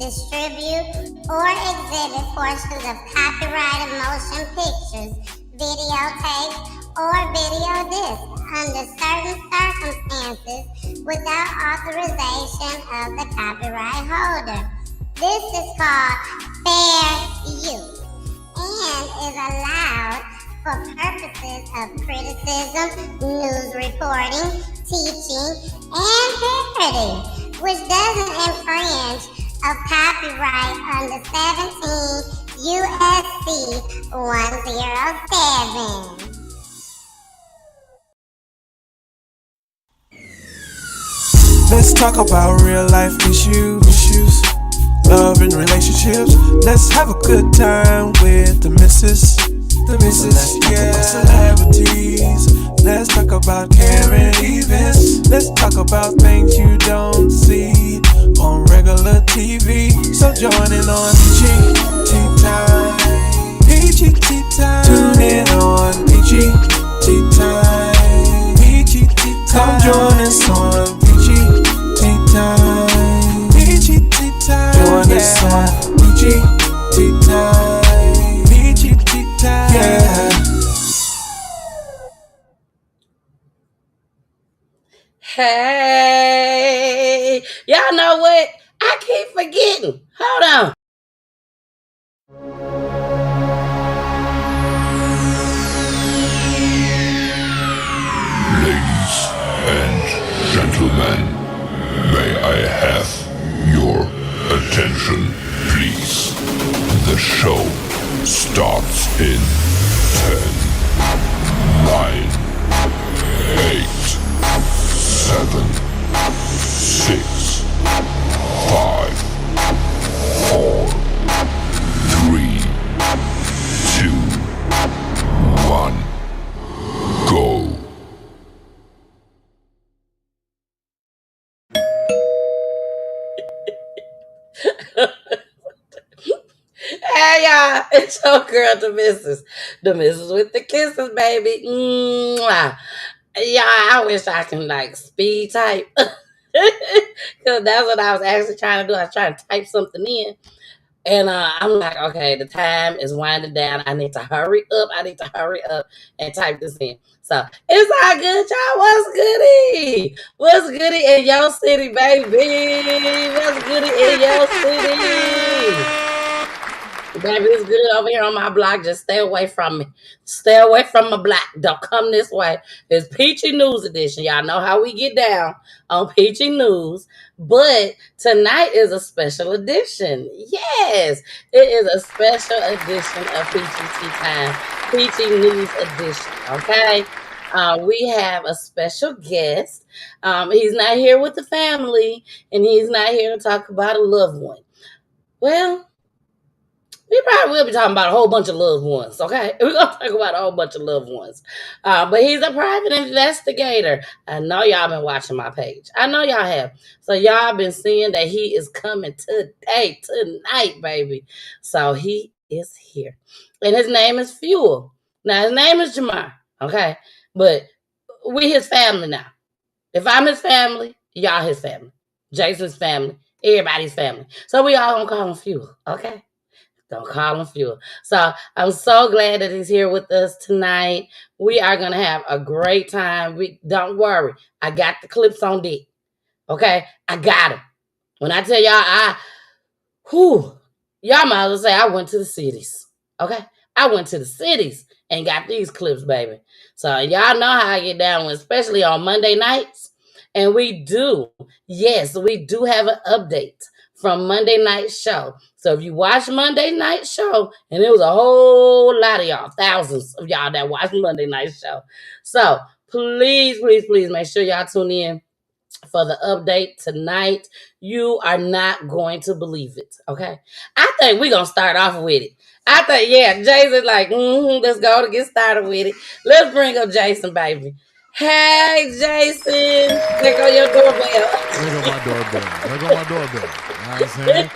distribute, or exhibit portions of copyrighted motion pictures, videotapes, or video discs under certain circumstances without authorization of the copyright holder. This is called fair use and is allowed for purposes of criticism, news reporting, teaching, and parody, which doesn't infringe of copyright under 17 USC 107. Let's talk about real life issues, love and relationships. Let's have a good time with the missus. Let's talk about celebrities. Let's talk about caring events. Let's talk about things you don't see on regular TV. So join in on Peachy Tea Tyme. Peachy Tea Tyme. Tune in on Peachy Tea Tyme. Peachy Tea Tyme. Come join us on Peachy Tea Tyme. Peachy Tea Tyme. Join us on Peachy Tea Tyme. Peachy Tea Tyme. Yeah. Hey, y'all know what? I keep forgetting. Hold on. Ladies and gentlemen, may I have your attention, please? The show starts in 10, 9, 8, 7, 6, 5, 4, 3, 2, 1, go. Hey y'all, it's your girl, the missus. The missus with the kisses, baby. Mwah. Yeah, I wish I can like speed type. Cause that's what I was actually trying to do. I was trying to type something in. And I'm like, okay, the time is winding down. I need to hurry up. And type this in. So it's all good, y'all. What's goody? What's goody in your city, baby? What's goody in your city? Baby, it's good over here on my block. Just stay away from me. Stay away from my block. Don't come this way. It's Peachy News Edition. Y'all know how we get down on Peachy News. But tonight is a special edition. Yes, it is a special edition of Peachy Tea Tyme. Peachy News Edition. Okay? We have a special guest. He's not here with the family, and he's not here to talk about a loved one. Well, we probably will be talking about a whole bunch of loved ones, okay? We're going to talk about a whole bunch of loved ones. But he's a private investigator. I know y'all been watching my page. I know y'all have. So y'all been seeing that he is coming today, tonight, baby. So he is here. And his name is FUELL. Now, his name is JEMARH, okay? But we his family now. If I'm his family, y'all his family. Jason's family, everybody's family. So we all going to call him FUELL, okay? Don't call him FUELL. So I'm so glad that he's here with us tonight. We are gonna have a great time. Don't worry. I got the clips on deck. Okay, I got them. When I tell y'all, y'all might as well say I went to the cities. Okay, I went to the cities and got these clips, baby. So y'all know how I get down, especially on Monday nights. And we do have an update from Monday night show. So if you watch Monday night show, and it was a whole lot of y'all, thousands of y'all that watched Monday night show. So please make sure y'all tune in for the update tonight. You are not going to believe it, okay? I think we're going to start off with it. I think, Jason's like, let's go to get started with it. Let's bring up Jason, baby. Hey, Jason. There go your doorbell. There go my doorbell. You know what I'm saying?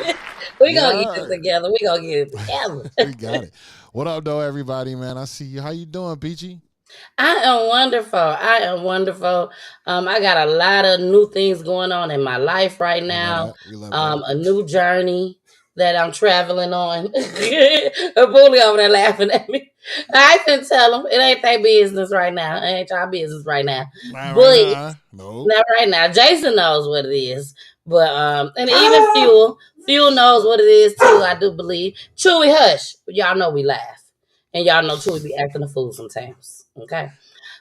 We're going to get this together. We got it. What up, though, everybody, man? I see you. How you doing, Peachy? I am wonderful. I am wonderful. I got a lot of new things going on in my life right We love now. that. We love that. A new journey that I'm traveling on. A bully over there laughing at me. I can tell them it ain't their business right now. It ain't y'all business right now. Not right But now. Nope. not right now. Jason knows what it is. But and even Fuel knows what it is too, I do believe. Chewy hush. Y'all know we laugh. And y'all know Chewy be acting a fool sometimes. Okay.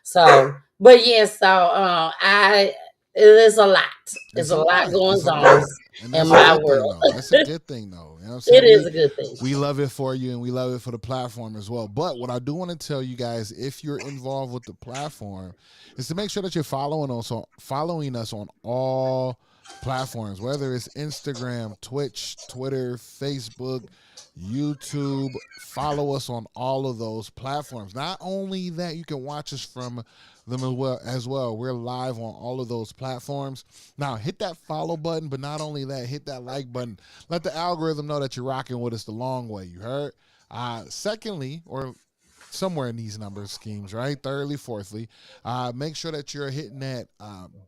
So but yes, so I it is a lot. It's It's a a lot lot. going It's a on lot. And in that's a my good thing world. though. That's a good thing though. You know what I'm It saying? is We a good thing. we love it for you and we love it for the platform as well. But what I do want to tell you guys, if you're involved with the platform, is to make sure that you're following us on all platforms, whether it's Instagram, Twitch, Twitter, Facebook, YouTube. Follow us on all of those platforms. Not only that, you can watch us from them as well. We're live on all of those platforms. Now hit that follow button, but not only that, hit that like button. Let the algorithm know that you're rocking with us the long way. You heard? Secondly, or somewhere in these number schemes, right? Thirdly, fourthly, make sure that you're hitting that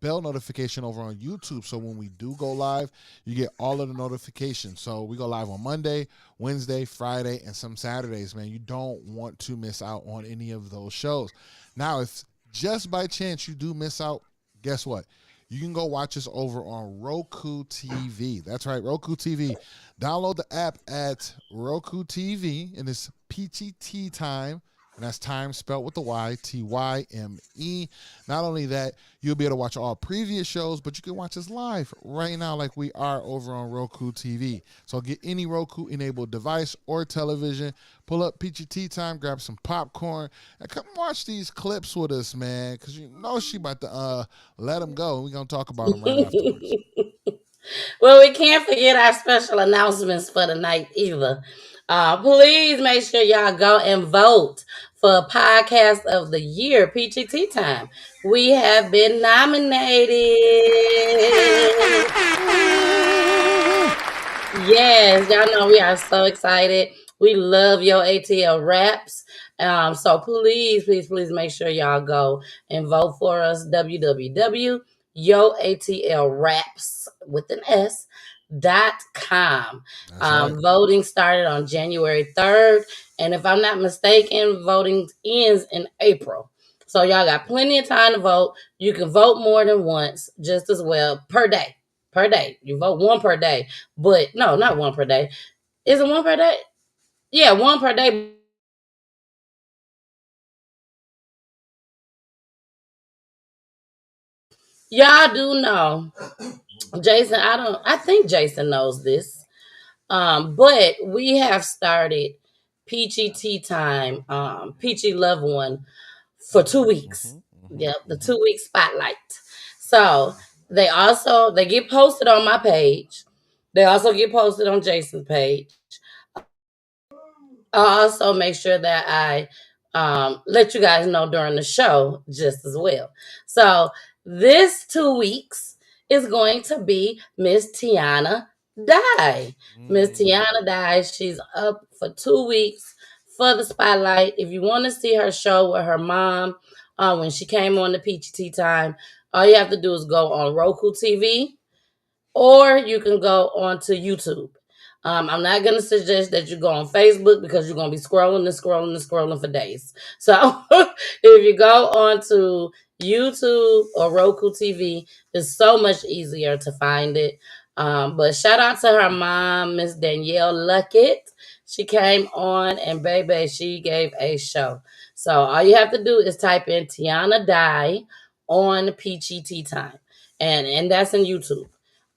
bell notification over on YouTube. So when we do go live, you get all of the notifications. So we go live on Monday, Wednesday, Friday, and some Saturdays, man. You don't want to miss out on any of those shows. Now, if just by chance you do miss out, guess what? You can go watch us over on Roku TV. That's right, Roku TV. Download the app at Roku TV, and it's Peachy Tea Tyme. And that's time spelled with the Y, Tyme. Not only that, you'll be able to watch all previous shows, but you can watch us live right now like we are over on Roku TV. So get any Roku-enabled device or television, pull up Peachy Tea Tyme, grab some popcorn, and come watch these clips with us, man, because you know she about to let them go, and we're going to talk about them right afterwards. Well, we can't forget our special announcements for the night either. Please make sure y'all go and vote for Podcast of the Year, Peachy Tea Time. We have been nominated. Yes, y'all know we are so excited. We love your ATL raps. So please make sure y'all go and vote for us. www.yoatlraps with an S.com. That's right. Voting started on January 3rd. And if I'm not mistaken, voting ends in April. So y'all got plenty of time to vote. You can vote more than once, just as well, per day. Per day. You vote one per day. But no, not one per day. Is it one per day? Yeah, one per day. Y'all do know. Jason, I think Jason knows this. But we have started Peachy Tea Time, Peachy Love One for 2 weeks. Yep, the 2 week spotlight. So they get posted on my page. They also get posted on Jason's page. I'll also make sure that I let you guys know during the show just as well. So this 2 weeks is going to be Miss Tiana Dye. Miss Tiana Dye, she's up for 2 weeks for the spotlight. If you want to see her show with her mom when she came on the Peachy Tea Time, all you have to do is go on Roku TV or you can go onto YouTube. I'm not going to suggest that you go on Facebook because you're going to be scrolling for days. So if you go onto YouTube or Roku TV, it's so much easier to find it. But shout out to her mom, Miss Danielle Luckett. She came on and baby, she gave a show. So all you have to do is type in Tiana Dye on Peachy Tea Time. And that's in YouTube.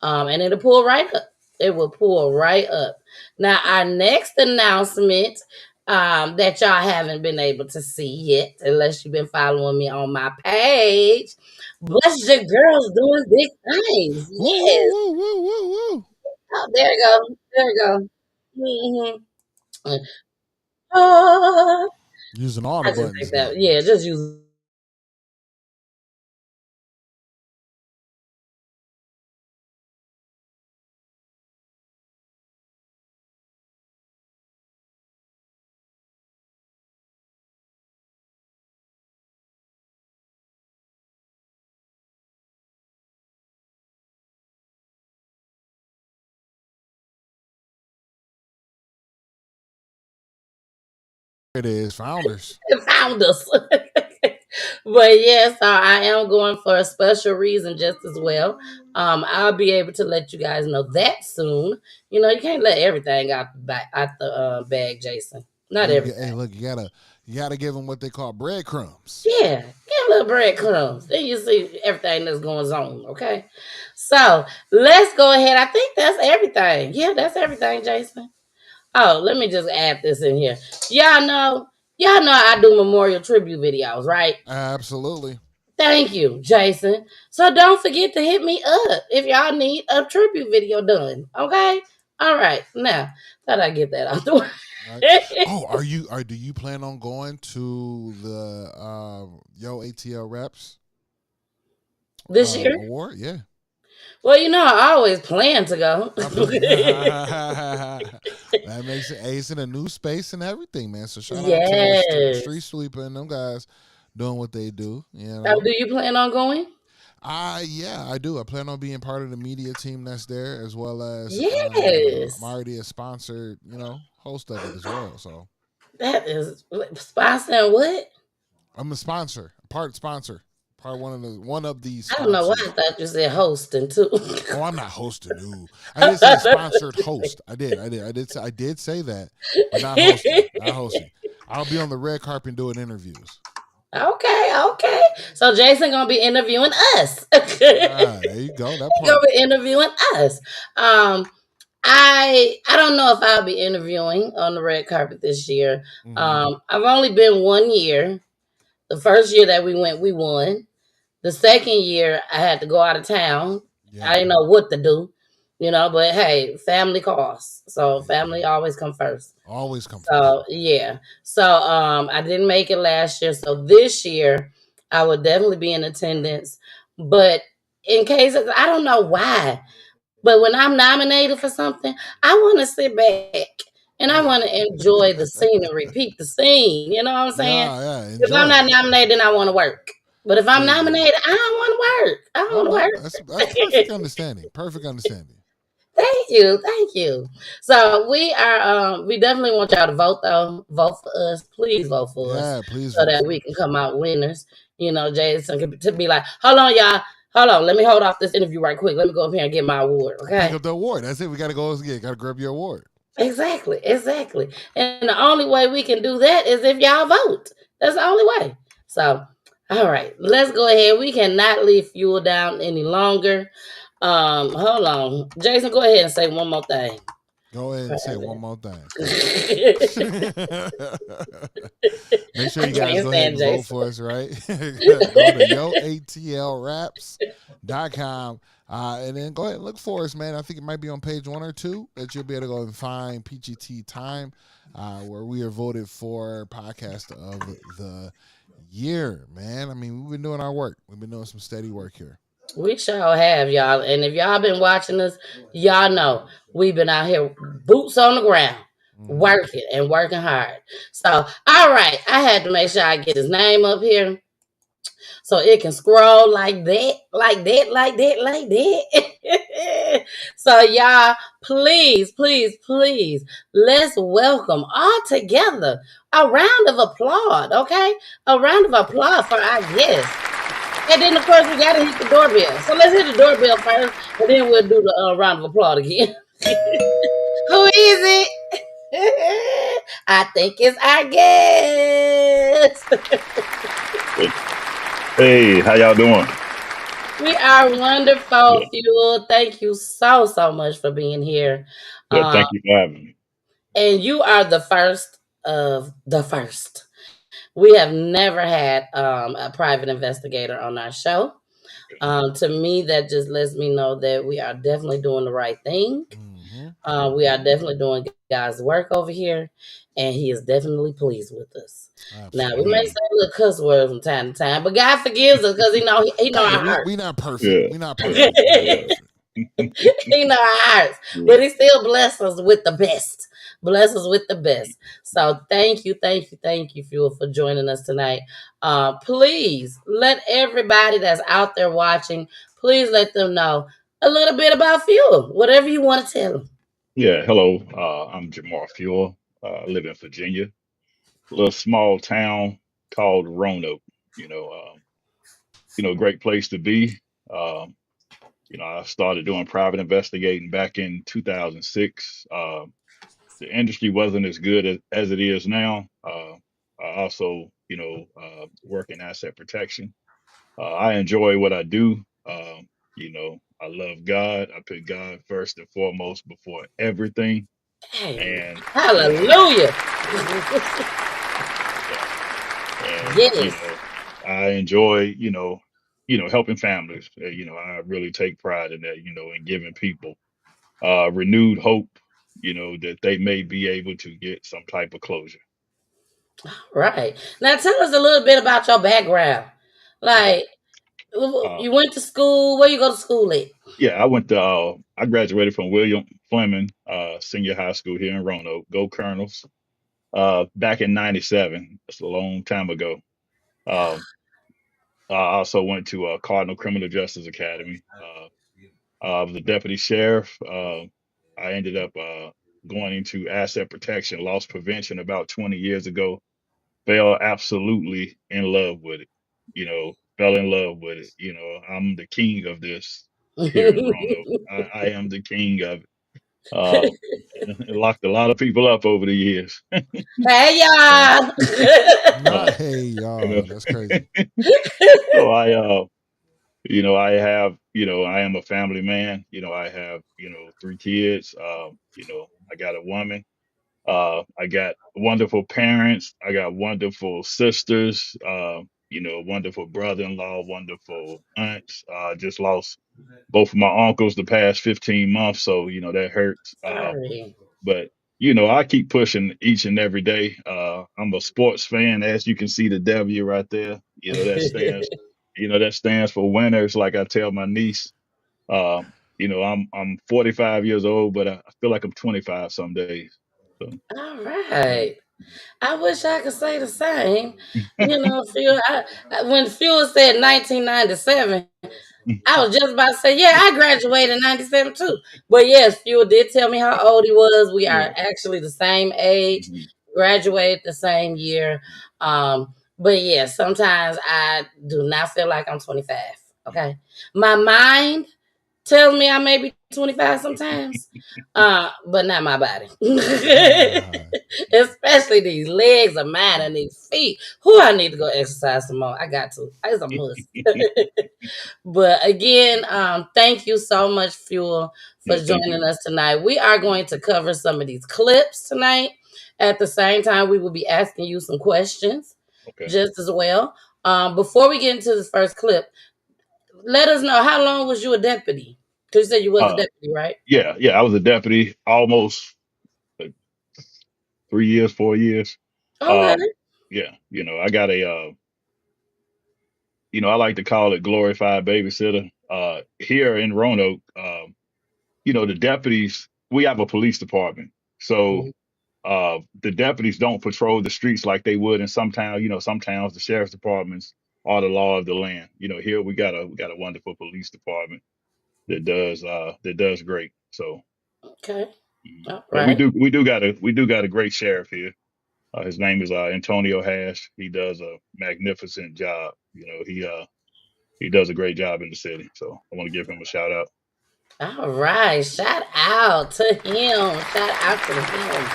And it'll pull right up. It will pull right up. Now, our next announcement that y'all haven't been able to see yet, unless you've been following me on my page. Bless your girls doing big things. Woo, woo, Yes. woo, woo, woo, woo. Oh, there you go. There you go. Mm-hmm. Ah, Using all the I just think buttons that, now. yeah, just use It is founders. It found us. But yes, I am going for a special reason just as well. I'll be able to let you guys know that soon. You know, you can't let everything out the bag, Jason. Not everything. Hey, look, you gotta give them what they call breadcrumbs. Yeah, get a little breadcrumbs. Then you see everything that's going on. Okay, so let's go ahead. I think that's everything. Yeah, that's everything, Jason. Oh, let me just add this in here. Y'all know, I do memorial tribute videos, right? Absolutely. Thank you, Jason. So don't forget to hit me up if y'all need a tribute video done. Okay? All right. Now, thought I'd get that out the way. Right. Oh, do you plan on going to the Yo ATL Raps This year? award? Yeah. Well, I always plan to go. That makes it ace in a new space and everything, man. So shout out to the Yes. street sweeper and them guys doing what they do. Do you plan on going? Yeah, I do. I plan on being part of the media team that's there, as well as Yes. I'm already a sponsored, host of it as well. So That is sponsoring what? I'm a sponsor, part one of these. I don't know why I sponsors. thought you said hosting too. Oh, I'm not hosting. No, I did say sponsored host. I did say that, but not hosting. Not hosting. I'll be on the red carpet doing interviews. Okay. So Jason gonna be interviewing us. There you go. That He gonna part. be interviewing us. I don't know if I'll be interviewing on the red carpet this year. I've only been 1 year. The first year that we went, we won. The second year, I had to go out of town. Yeah. I didn't know what to do, but hey, family costs. So family always come first. Always come first. So yeah. So I didn't make it last year. So this year I would definitely be in attendance. But in case I don't know why, but when I'm nominated for something, I want to sit back and I want to enjoy the scenery, peep the scene. You know what I'm saying? Yeah. If I'm not nominated, then I want to work. But if I'm nominated, I don't want to work. I don't want to work. That's perfect understanding. Perfect understanding. Thank you. So we definitely want y'all to vote though. Vote for us. Please vote for us. Yeah, please. So that we can come out winners. Jason could be like, hold on, y'all. Hold on. Let me hold off this interview right quick. Let me go up here and get my award. Okay. Pick up the award. That's it. We gotta go again. Gotta grab your award. Exactly. And the only way we can do that is if y'all vote. That's the only way. So, all right, let's go ahead. We cannot leave fuel down any longer. Hold on. Jason, go ahead and say one more thing. Go ahead and say one more thing. Make sure you guys go ahead and vote for us, right? Go to yoatlraps.com and then go ahead and look for us, man. I think it might be on page 1 or 2 that you'll be able to go and find Peachy Tea Tyme, where we are voted for podcast of the year, man. I mean, we've been doing our work. We've been doing some steady work here. We sure have, y'all. And if y'all been watching us, y'all know we've been out here boots on the ground, working and working hard. So, all right, I had to make sure I get his name up here so it can scroll like that. So, y'all, please, let's welcome all together a round of applause, okay? A round of applause for our guests. And then, of course, we got to hit the doorbell. So let's hit the doorbell first, and then we'll do the round of applause again. Who is it? I think it's our guest. Hey, how y'all doing? We are wonderful, Fuel. Thank you so much for being here. Yeah, thank you for having me. And you are the first of the first. We have never had a private investigator on our show. To me, that just lets me know that we are definitely doing the right thing. We are definitely doing God's work over here, and He is definitely pleased with us. Absolutely. Now, we may say a little cuss word from time to time, but God forgives us because He know our hearts. We're not perfect. Yeah. We're not perfect. He know our hearts, but He still blesses us with the best. Bless us with the best. So thank you, Fuel, for joining us tonight. Please let everybody that's out there watching, please let them know a little bit about Fuel, whatever you want to tell them. Yeah, hello. I'm JEMARH Fuel. I live in Virginia. little small town called Roanoke. You know, great place to be. Um, I started doing private investigating back in 2006. The industry wasn't as good as it is now. I also, work in asset protection. I enjoy what I do. I love God. I put God first and foremost before everything. Hey, And, hallelujah. yeah, and, Yes. I enjoy, helping families. I really take pride in that, in giving people renewed hope, that they may be able to get some type of closure. Right. Now tell us a little bit about your background. Okay. Like, Uh, you went to school. Where you go to school at? yeah, I graduated from William Fleming Senior High School here in Roanoke. Go Colonels. Back in '97. That's a long time ago. Um, I also went to Cardinal Criminal Justice Academy. I was a deputy sheriff. I ended up going into asset protection, loss prevention about 20 years ago. Fell absolutely in love with it. Fell in love with it. I'm the king of this here in Roanoke. I am the king of it. Uh, and locked a lot of people up over the years. Hey Uh, y'all. Not uh, hey you know, y'all. That's crazy. so I am a family man. I have, three kids. I got a woman. I got wonderful parents. I got wonderful sisters. Wonderful brother-in-law, wonderful aunts. Just lost both of my uncles the past 15 months, so that hurts. Sorry. But I keep pushing each and every day. I'm a sports fan, as you can see the W right there. That stands for winners. Like I tell my niece, I'm 45 years old, but I feel like I'm 25 some days. So All yeah. right. I wish I could say the same. Phil, when Phil said 1997, I was just about to say, yeah, I graduated in 97 too. But yes, Fuel did tell me how old he was. We are Yeah. actually the same age, Mhm. graduated the same year. But yeah, sometimes I do not feel like I'm 25. Okay. My mind tells me I may be 25 sometimes, but not my body. Right. Especially these legs of mine and these feet. Who I need to go exercise some more. I got to. It's a must. But again, thank you so much, Fuel, for Yeah, thank joining you. us tonight. We are going to cover some of these clips tonight. At the same time, we will be asking you some questions Okay. just as well. Before we get into this first clip, let us know, how long was you a deputy? Because you said you was a Uh, deputy, right? yeah, yeah. I was a deputy almost like 3 years, 4 years. Okay. Um, yeah, I got I like to call it glorified babysitter. Here in Roanoke, the deputies, we have a police department. So Mhm. the deputies don't patrol the streets like they would in some towns. Some towns, the sheriff's departments are the law of the land. Here we got a wonderful police department that does great. So, Okay. mhm. All But we right. do we do got a great sheriff here. His name is Antonio Hash. He does a magnificent job. He does a great job in the city. So I want to give him a shout out. All right. Shout out to him. Shout out to him.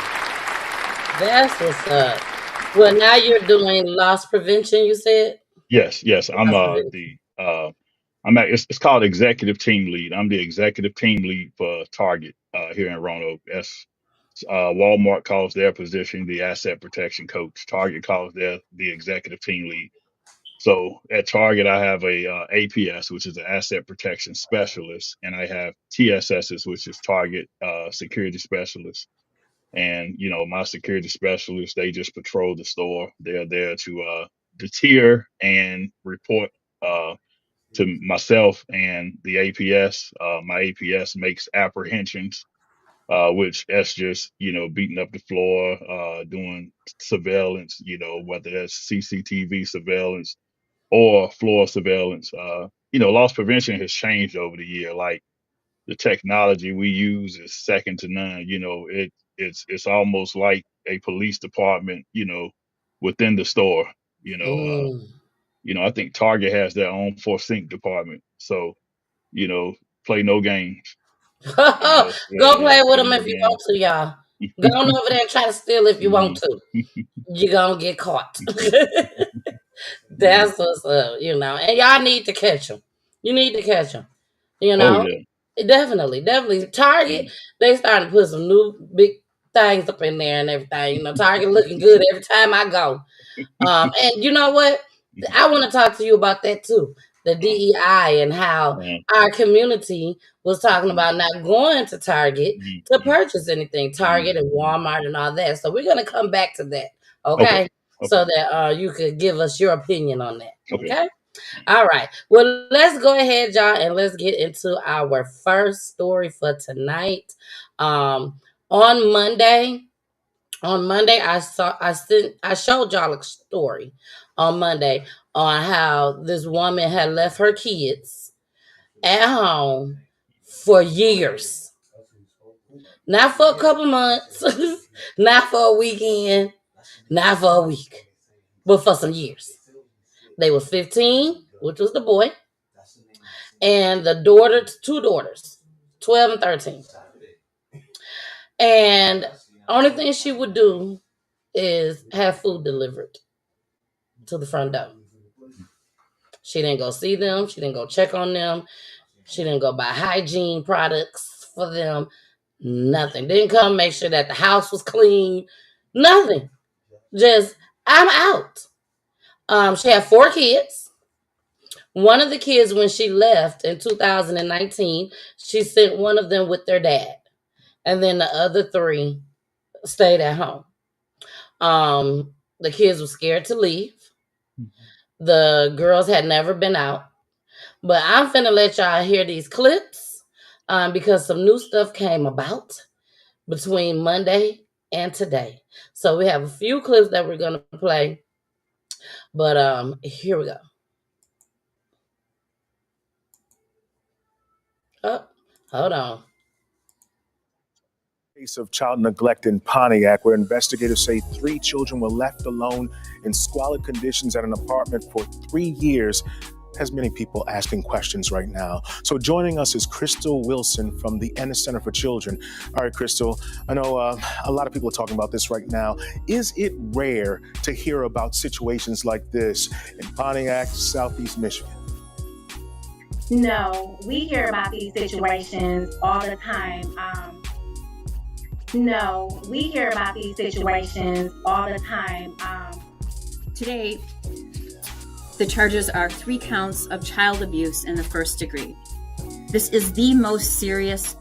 That's what's up. Well, now you're doing loss prevention, you said? Yes, yes. I'm Loss prevention. the I'm at it's called executive team lead. I'm the executive team lead for Target here in Roanoke. That's Walmart calls their position the asset protection coach. Target calls their the executive team lead. So at Target, I have a APS, which is an asset protection specialist, and I have TSSs, which is Target security specialists. And my security specialists, they just patrol the store. They're there to deter and report to myself and the APS. My APS makes apprehensions, which that's just beating up the floor, doing surveillance. Whether that's CCTV surveillance or floor surveillance. Loss prevention has changed over the year. Like the technology we use is second to none. It's almost like a police department. within the store. Mm. I think Target has their own for sync department. So, play no games. Go Yeah, play with play them no if you want games. to, y'all. Go on over there and try to steal if you want Mhm. to. You're gonna get caught. Mhm. That's what's up, And y'all need to catch them. You need to catch them, you Oh know. yeah. Definitely, definitely. Target, Mhm. they starting to put some new big things up in there and everything. Target looking good every time I go. And you know what? I want to talk to you about that too. The DEI and how Mhm. our community was talking Mhm. about not going to Target to Mhm. purchase anything, Mhm. Target and Walmart and all that. So we're gonna come back to that, Okay. okay? Okay. So that you could give us your opinion on that. Okay. Okay. All right. Well, let's go ahead, y'all, and let's get into our first story for tonight. Um, on Monday, I showed y'all a story on Monday on how this woman had left her kids at home for years. Not for a couple months, not for a weekend, not for a week, but for some years. They were 15, which was the boy, and the daughter, two daughters, 12 and 13. And only thing she would do is have food delivered to the front door. She didn't go see them. She didn't go check on them. She didn't go buy hygiene products for them. Nothing. Didn't come make sure that the house was clean. Nothing. Just, I'm out. She had 4 kids. One of the kids, when she left in 2019, she sent one of them with their dad. And then the other 3 stayed at home. The kids were scared to leave. The girls had never been out. But I'm finna let y'all hear these clips because some new stuff came about between Monday and today. So we have a few clips that we're gonna play. But here we go. Oh, hold on. Case of child neglect in Pontiac, where investigators say 3 children were left alone in squalid conditions at an apartment for 3 years, has many people asking questions right now. So joining us is Crystal Wilson from the Ennis Center for Children. All right, Crystal, I know a lot of people are talking about this right now. Is it rare to hear about situations like this in Pontiac, Southeast Michigan? No, we hear about these situations all the time. No, we hear about these situations all the time. Today, the charges are 3 counts of child abuse in the first degree. This is the most serious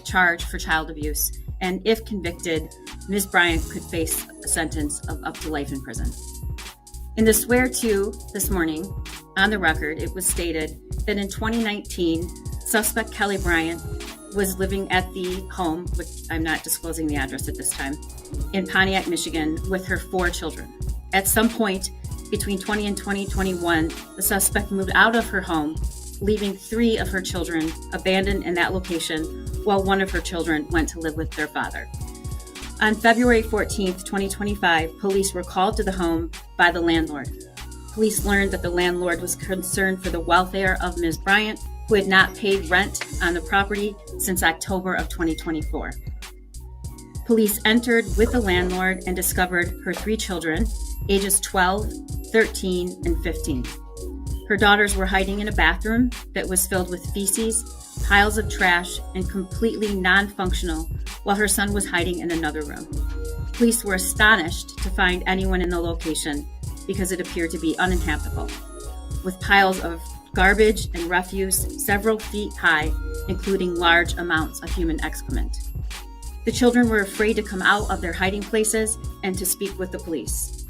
charge for child abuse, and if convicted, Ms. Bryant could face a sentence of up to life in prison. In the swear-to this morning, on the record, it was stated that in 2019, suspect Kelly Bryant was living at the home, which I'm not disclosing the address at this time, in Pontiac, Michigan, with her 4 children. At some point between 20 and 2021, the suspect moved out of her home, leaving 3 of her children abandoned in that location, while one of her children went to live with their father. On February 14th, 2025, police were called to the home by the landlord. Police learned that the landlord was concerned for the welfare of Ms. Bryant, who had not paid rent on the property since October of 2024. Police entered with the landlord and discovered her 3 children, ages 12, 13, and 15. Her daughters were hiding in a bathroom that was filled with feces, piles of trash, and completely non-functional, while her son was hiding in another room. Police were astonished to find anyone in the location because it appeared to be uninhabitable, with piles of garbage and refuse several feet high, including large amounts of human excrement. The children were afraid to come out of their hiding places and to speak with the police.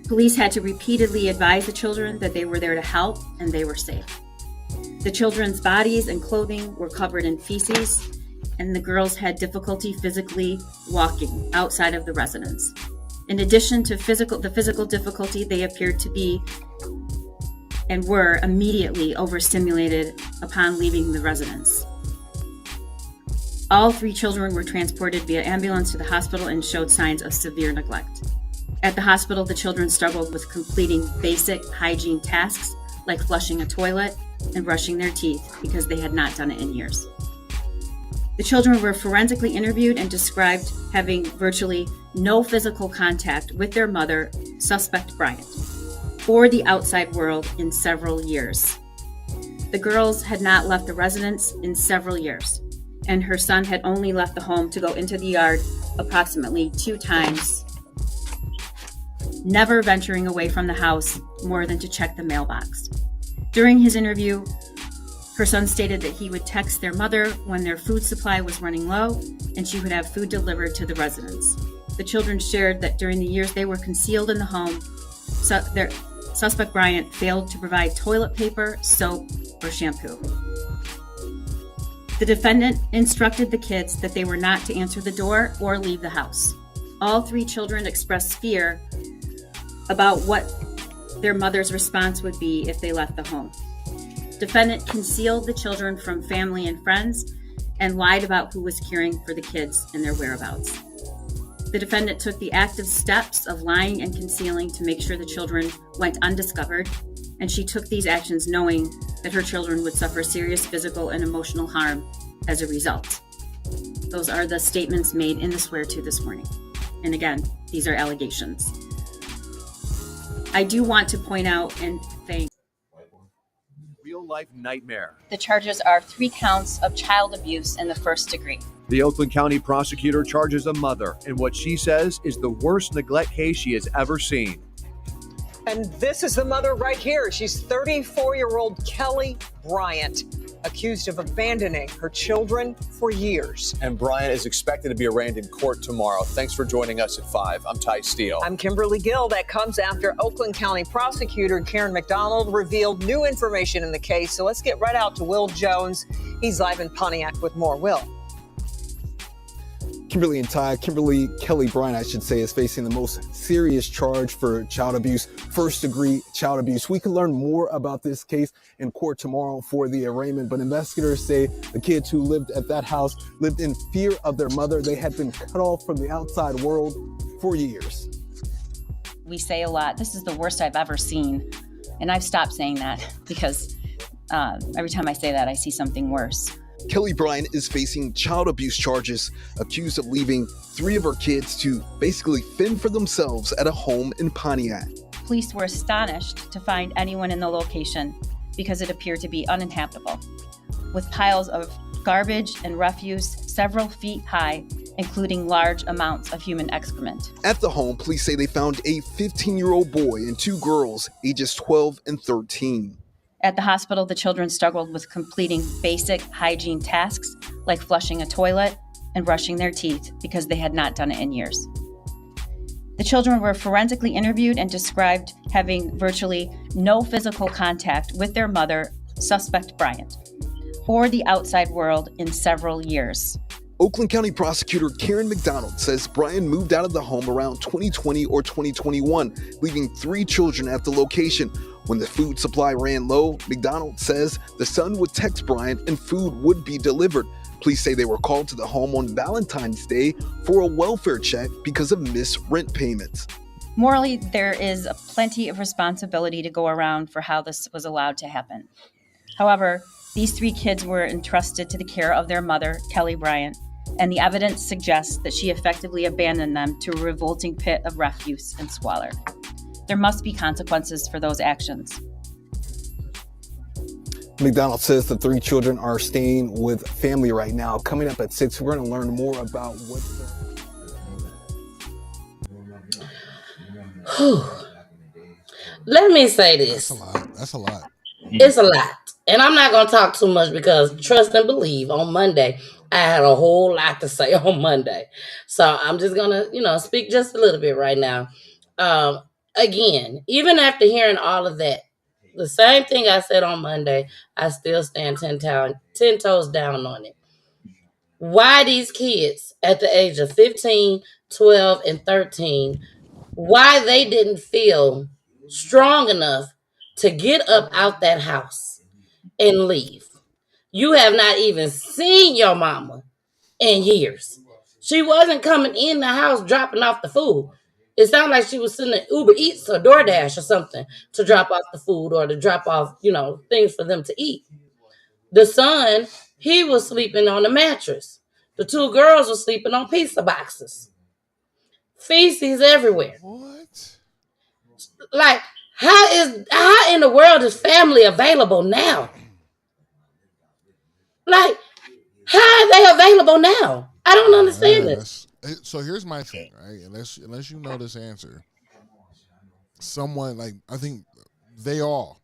Police had to repeatedly advise the children that they were there to help and they were safe. The children's bodies and clothing were covered in feces, and the girls had difficulty physically walking outside of the residence. In addition to the physical difficulty, they appeared to be and were immediately overstimulated upon leaving the residence. All 3 children were transported via ambulance to the hospital and showed signs of severe neglect. At the hospital, the children struggled with completing basic hygiene tasks like flushing a toilet and brushing their teeth because they had not done it in years. The children were forensically interviewed and described having virtually no physical contact with their mother, suspect Bryant, or the outside world in several years. The girls had not left the residence in several years, and her son had only left the home to go into the yard approximately 2 times, never venturing away from the house more than to check the mailbox. During his interview, her son stated that he would text their mother when their food supply was running low and she would have food delivered to the residence. The children shared that during the years they were concealed in the home, their suspect Bryant failed to provide toilet paper, soap, or shampoo. The defendant instructed the kids that they were not to answer the door or leave the house. All 3 children expressed fear about what their mother's response would be if they left the home. Defendant concealed the children from family and friends and lied about who was caring for the kids and their whereabouts. The defendant took the active steps of lying and concealing to make sure the children went undiscovered, and she took these actions knowing that her children would suffer serious physical and emotional harm as a result. Those are the statements made in the swear-to this morning. And again, these are allegations. I do want to point out and thank real-life nightmare. the charges are 3 counts of child abuse in the first degree. The Oakland County prosecutor charges a mother in what she says is the worst neglect case she has ever seen. And this is the mother right here. She's 34-year-old Kelly Bryant, accused of abandoning her children for years. And Bryant is expected to be arraigned in court tomorrow. Thanks for joining us at 5. I'm Ty Steele. I'm Kimberly Gill. That comes after Oakland County prosecutor Karen McDonald revealed new information in the case. So let's get right out to Will Jones. He's live in Pontiac with more. Will. Kimberly and Ty, Kelly Bryant, I should say, is facing the most serious charge for child abuse, first-degree child abuse. We can learn more about this case in court tomorrow for the arraignment, but investigators say the kids who lived at that house lived in fear of their mother. They had been cut off from the outside world for years. We say a lot, this is the worst I've ever seen. And I've stopped saying that because every time I say that, I see something worse. Kelly Bryant is facing child abuse charges, accused of leaving 3 of her kids to basically fend for themselves at a home in Pontiac. Police were astonished to find anyone in the location because it appeared to be uninhabitable, with piles of garbage and refuse several feet high, including large amounts of human excrement. At the home, police say they found a 15-year-old boy and 2 girls, ages 12 and 13. At the hospital, the children struggled with completing basic hygiene tasks like flushing a toilet and brushing their teeth because they had not done it in years. The children were forensically interviewed and described having virtually no physical contact with their mother, suspect Bryant, or the outside world in several years. Oakland County prosecutor Karen McDonald says Bryant moved out of the home around 2020 or 2021, leaving 3 children at the location. When the food supply ran low, McDonald says the son would text Bryant and food would be delivered. Police say they were called to the home on Valentine's Day for a welfare check because of missed rent payments. Morally, there is plenty of responsibility to go around for how this was allowed to happen. However, these 3 kids were entrusted to the care of their mother, Kelly Bryant, and the evidence suggests that she effectively abandoned them to a revolting pit of refuse and squalor. There must be consequences for those actions. McDonald says the 3 children are staying with family right now. Coming up at 6, we're going to learn more about what Let me say this. That's a lot. It's a lot. And I'm not going to talk too much because trust and believe on Monday, I had a whole lot to say on Monday. So I'm just going to, speak just a little bit right now. Again, even after hearing all of that, the same thing I said on Monday, I still stand 10 toes down on it. Why these kids at the age of 15, 12, and 13, why they didn't feel strong enough to get up out that house and leave. You have not even seen your mama in years. She wasn't coming in the house dropping off the food. It sounded like she was sending Uber Eats or DoorDash or something to drop off the food or to drop off, things for them to eat. The son, he was sleeping on the mattress. The two girls were sleeping on pizza boxes. Feces everywhere. What? Like, how in the world is family available now? Like, how are they available now? I don't understand it. So here's my thing, right? Unless you know this answer, someone like I think they all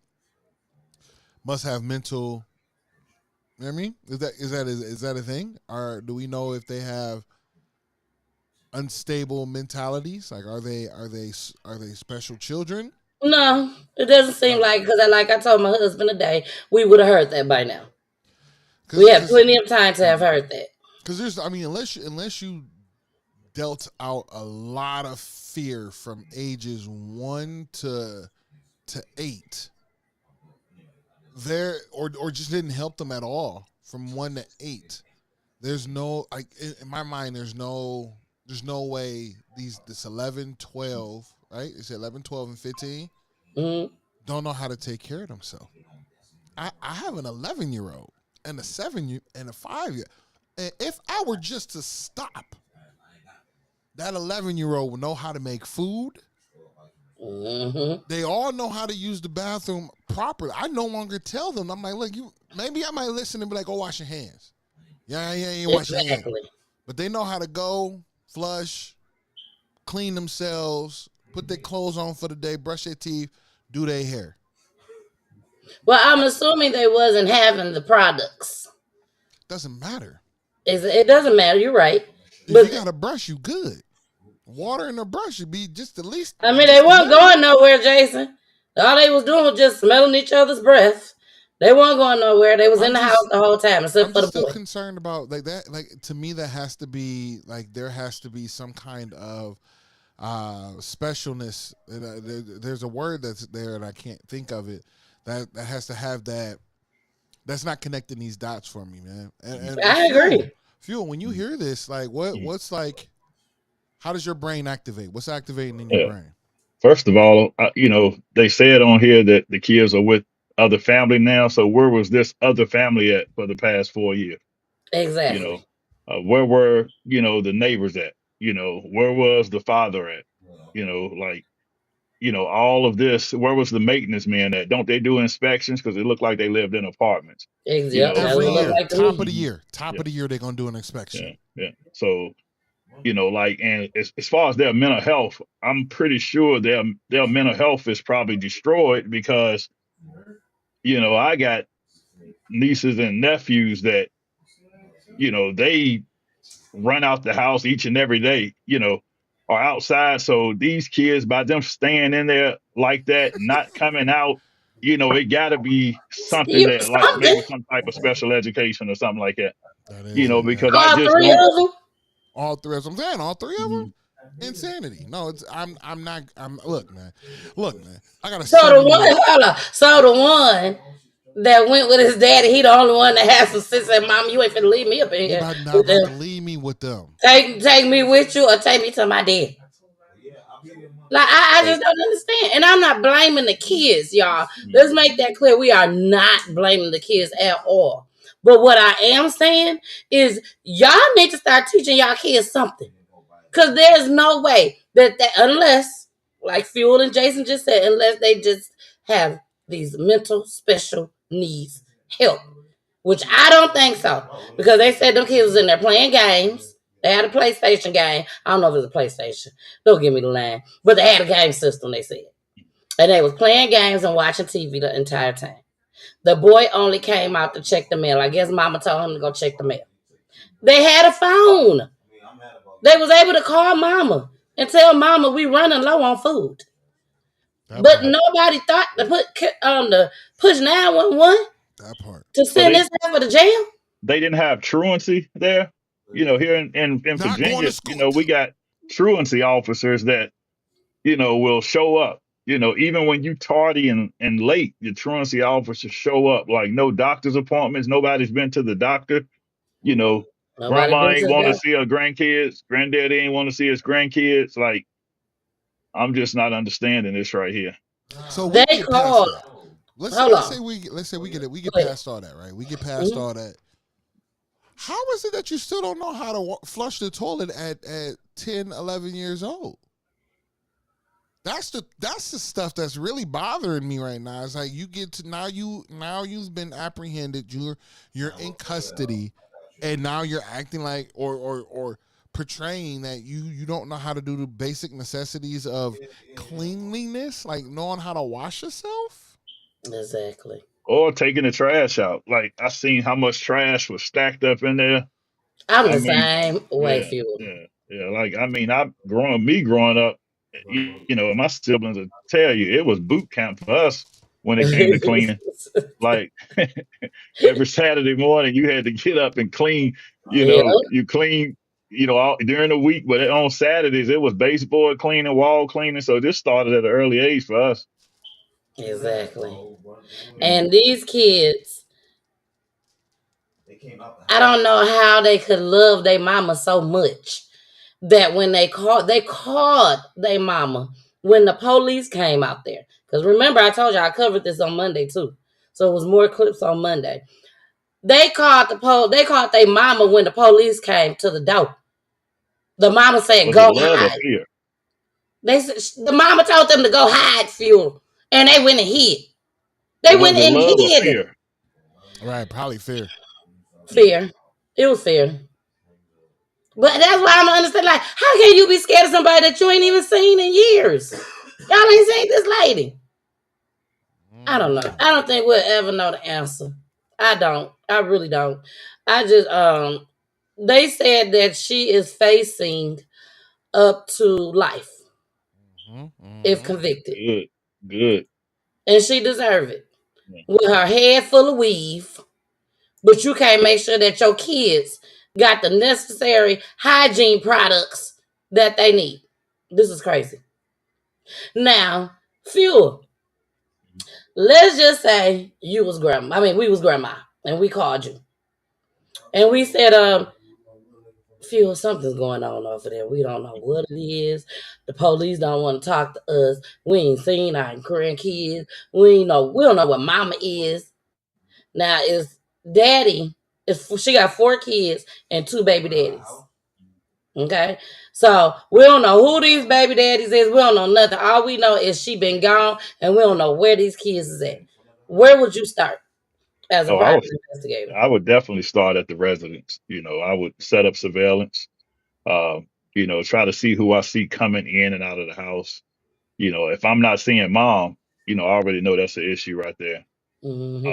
must have mental. You know what I mean, is that a thing? Or do we know if they have unstable mentalities? Like, are they special children? No, it doesn't seem like, because like I told my husband today, we would have heard that by now. We have plenty of time to have heard that. Because unless you dealt out a lot of fear from ages 1 to 8, there or just didn't help them at all from 1 to 8. There's no, like, in my mind, there's no way this 11, 12, right? It's 11, 12, and 15 don't know how to take care of themselves. I have an 11-year-old and a 7-year and a 5-year. And if I were just to stop, that 11-year-old would know how to make food. They all know how to use the bathroom properly. I no longer tell them. I'm like, look, maybe I might listen and be like, go wash your hands. Yeah, wash your hands. But they know how to go, flush, clean themselves, put their clothes on for the day, brush their teeth, do their hair. Well, I'm assuming they wasn't having the products. Doesn't matter. It doesn't matter. You're right. If you got a brush, you good. Water in the brush should be just the least. I mean, they weren't going nowhere, Jason. All they was doing was just smelling each other's breath. They weren't going nowhere. They was in the house the whole time, except for the boy. I'm still concerned about like that. Like, to me, that has to be like there has to be some kind of specialness. There's a word that's there, and I can't think of it. That has to have that. That's not connecting these dots for me, man. And I agree. Fuel, when you hear this, like, what's like, how does your brain activate? What's activating in your brain? First of all, they said on here that the kids are with other family now. So where was this other family at for the past 4 years? Exactly. Where were, the neighbors at? Where was the father at? All of this, where was the maintenance man at? Don't they do inspections? Because it looked like they lived in apartments. Exactly. Every year, top of the year, they're going to do an inspection. Yeah. So, and as far as their mental health, I'm pretty sure their mental health is probably destroyed because, I got nieces and nephews that, they run out the house each and every day, are outside. So these kids, by them staying in there like that, not coming out, it got to be something that, like, maybe some type of special education or something like that. Because I just don't. All three of them. I'm saying all three of them. Insanity. No, look, man. I got a So the one that went with his daddy, he the only one that has some sense. And Mom, you ain't finna leave me up in here. Not about to leave me with them. Take me with you, or take me to my dad. Like, I just don't understand. And I'm not blaming the kids, y'all. Let's make that clear. We are not blaming the kids at all. But what I am saying is y'all need to start teaching y'all kids something. Because there's no way that unless, like Fuel and Jason just said, unless they just have these mental special needs help. Which I don't think so. Because they said them kids was in there playing games. They had a PlayStation game. I don't know if it was a PlayStation. Don't give me the line. But they had a game system, they said. And they was playing games and watching TV the entire time. The boy only came out to check the mail. I guess Mama told him to go check the mail. They had a phone. They was able to call Mama and tell Mama we running low on food. But nobody thought to push 911. That part. To send this guy for the jail. They didn't have truancy there. Here in Virginia, we got truancy officers that, will show up. Even when you tardy and late, the truancy officers show up. Like, no doctor's appointments. Nobody's been to the doctor. Grandma ain't want to see her grandkids. Granddaddy ain't want to see his grandkids. Like, I'm just not understanding this right here. So we They get past called. that. Let's Hold let's on. say we get it. We get Go ahead. past all that, right? We get past Mhm. all that. How is it that you still don't know how to flush the toilet at 10, 11 years old? That's the stuff that's really bothering me right now. It's like you get to you've been apprehended, you're in custody, and now you're acting like or portraying that you don't know how to do the basic necessities of cleanliness, like knowing how to wash yourself. Exactly. Or taking the trash out. Like I seen how much trash was stacked up in there. I'm I the mean, same way, yeah, Fuel. yeah. Like I mean, growing up, and my siblings will tell you it was boot camp for us when it came to cleaning. Like every Saturday morning, you had to get up and clean. Yeah, You clean. During the week, but on Saturdays it was baseboard cleaning, wall cleaning. So this started at an early age for us. exactly. Yeah. And these kids, I don't know how they could love their mama so much that when they called their mama when the police came out there. Because remember, I told you I covered this on Monday too. So it was more clips on Monday. They called they called their mama when the police came to the door. The mama said, Was it go love or hide. fear? They said the mama told them to go hide, Fuel. And they went and hid. They But went was it and love or hid. fear? Right, probably fair. Fear. It was fear. But that's why I don't understand. Like, how can you be scared of somebody that you ain't even seen in years? Y'all ain't seen this lady. I don't know. I don't think we'll ever know the answer. I don't. I really don't. I just they said that she is facing up to life if convicted. Good, good. And she deserve it. Yeah. With her head full of weave. But you can't make sure that your kids got the necessary hygiene products that they need. This is crazy. Now, Fuel, let's just say you was grandma. I mean, we was grandma, and we called you. And we said, Fuel, something's going on over there. We don't know what it is. The police don't want to talk to us. We ain't seen our grandkids. We don't know what mama is. Now is daddy she got 4 kids and 2 baby daddies. Okay. So we don't know who these baby daddies is. We don't know nothing. All we know is she been gone and we don't know where these kids is at. Where would you start as a Oh, private investigator? I would definitely start at the residence. I would set up surveillance. Uh, try to see who I see coming in and out of the house. If I'm not seeing mom, I already know that's an issue right there. Mm-hmm.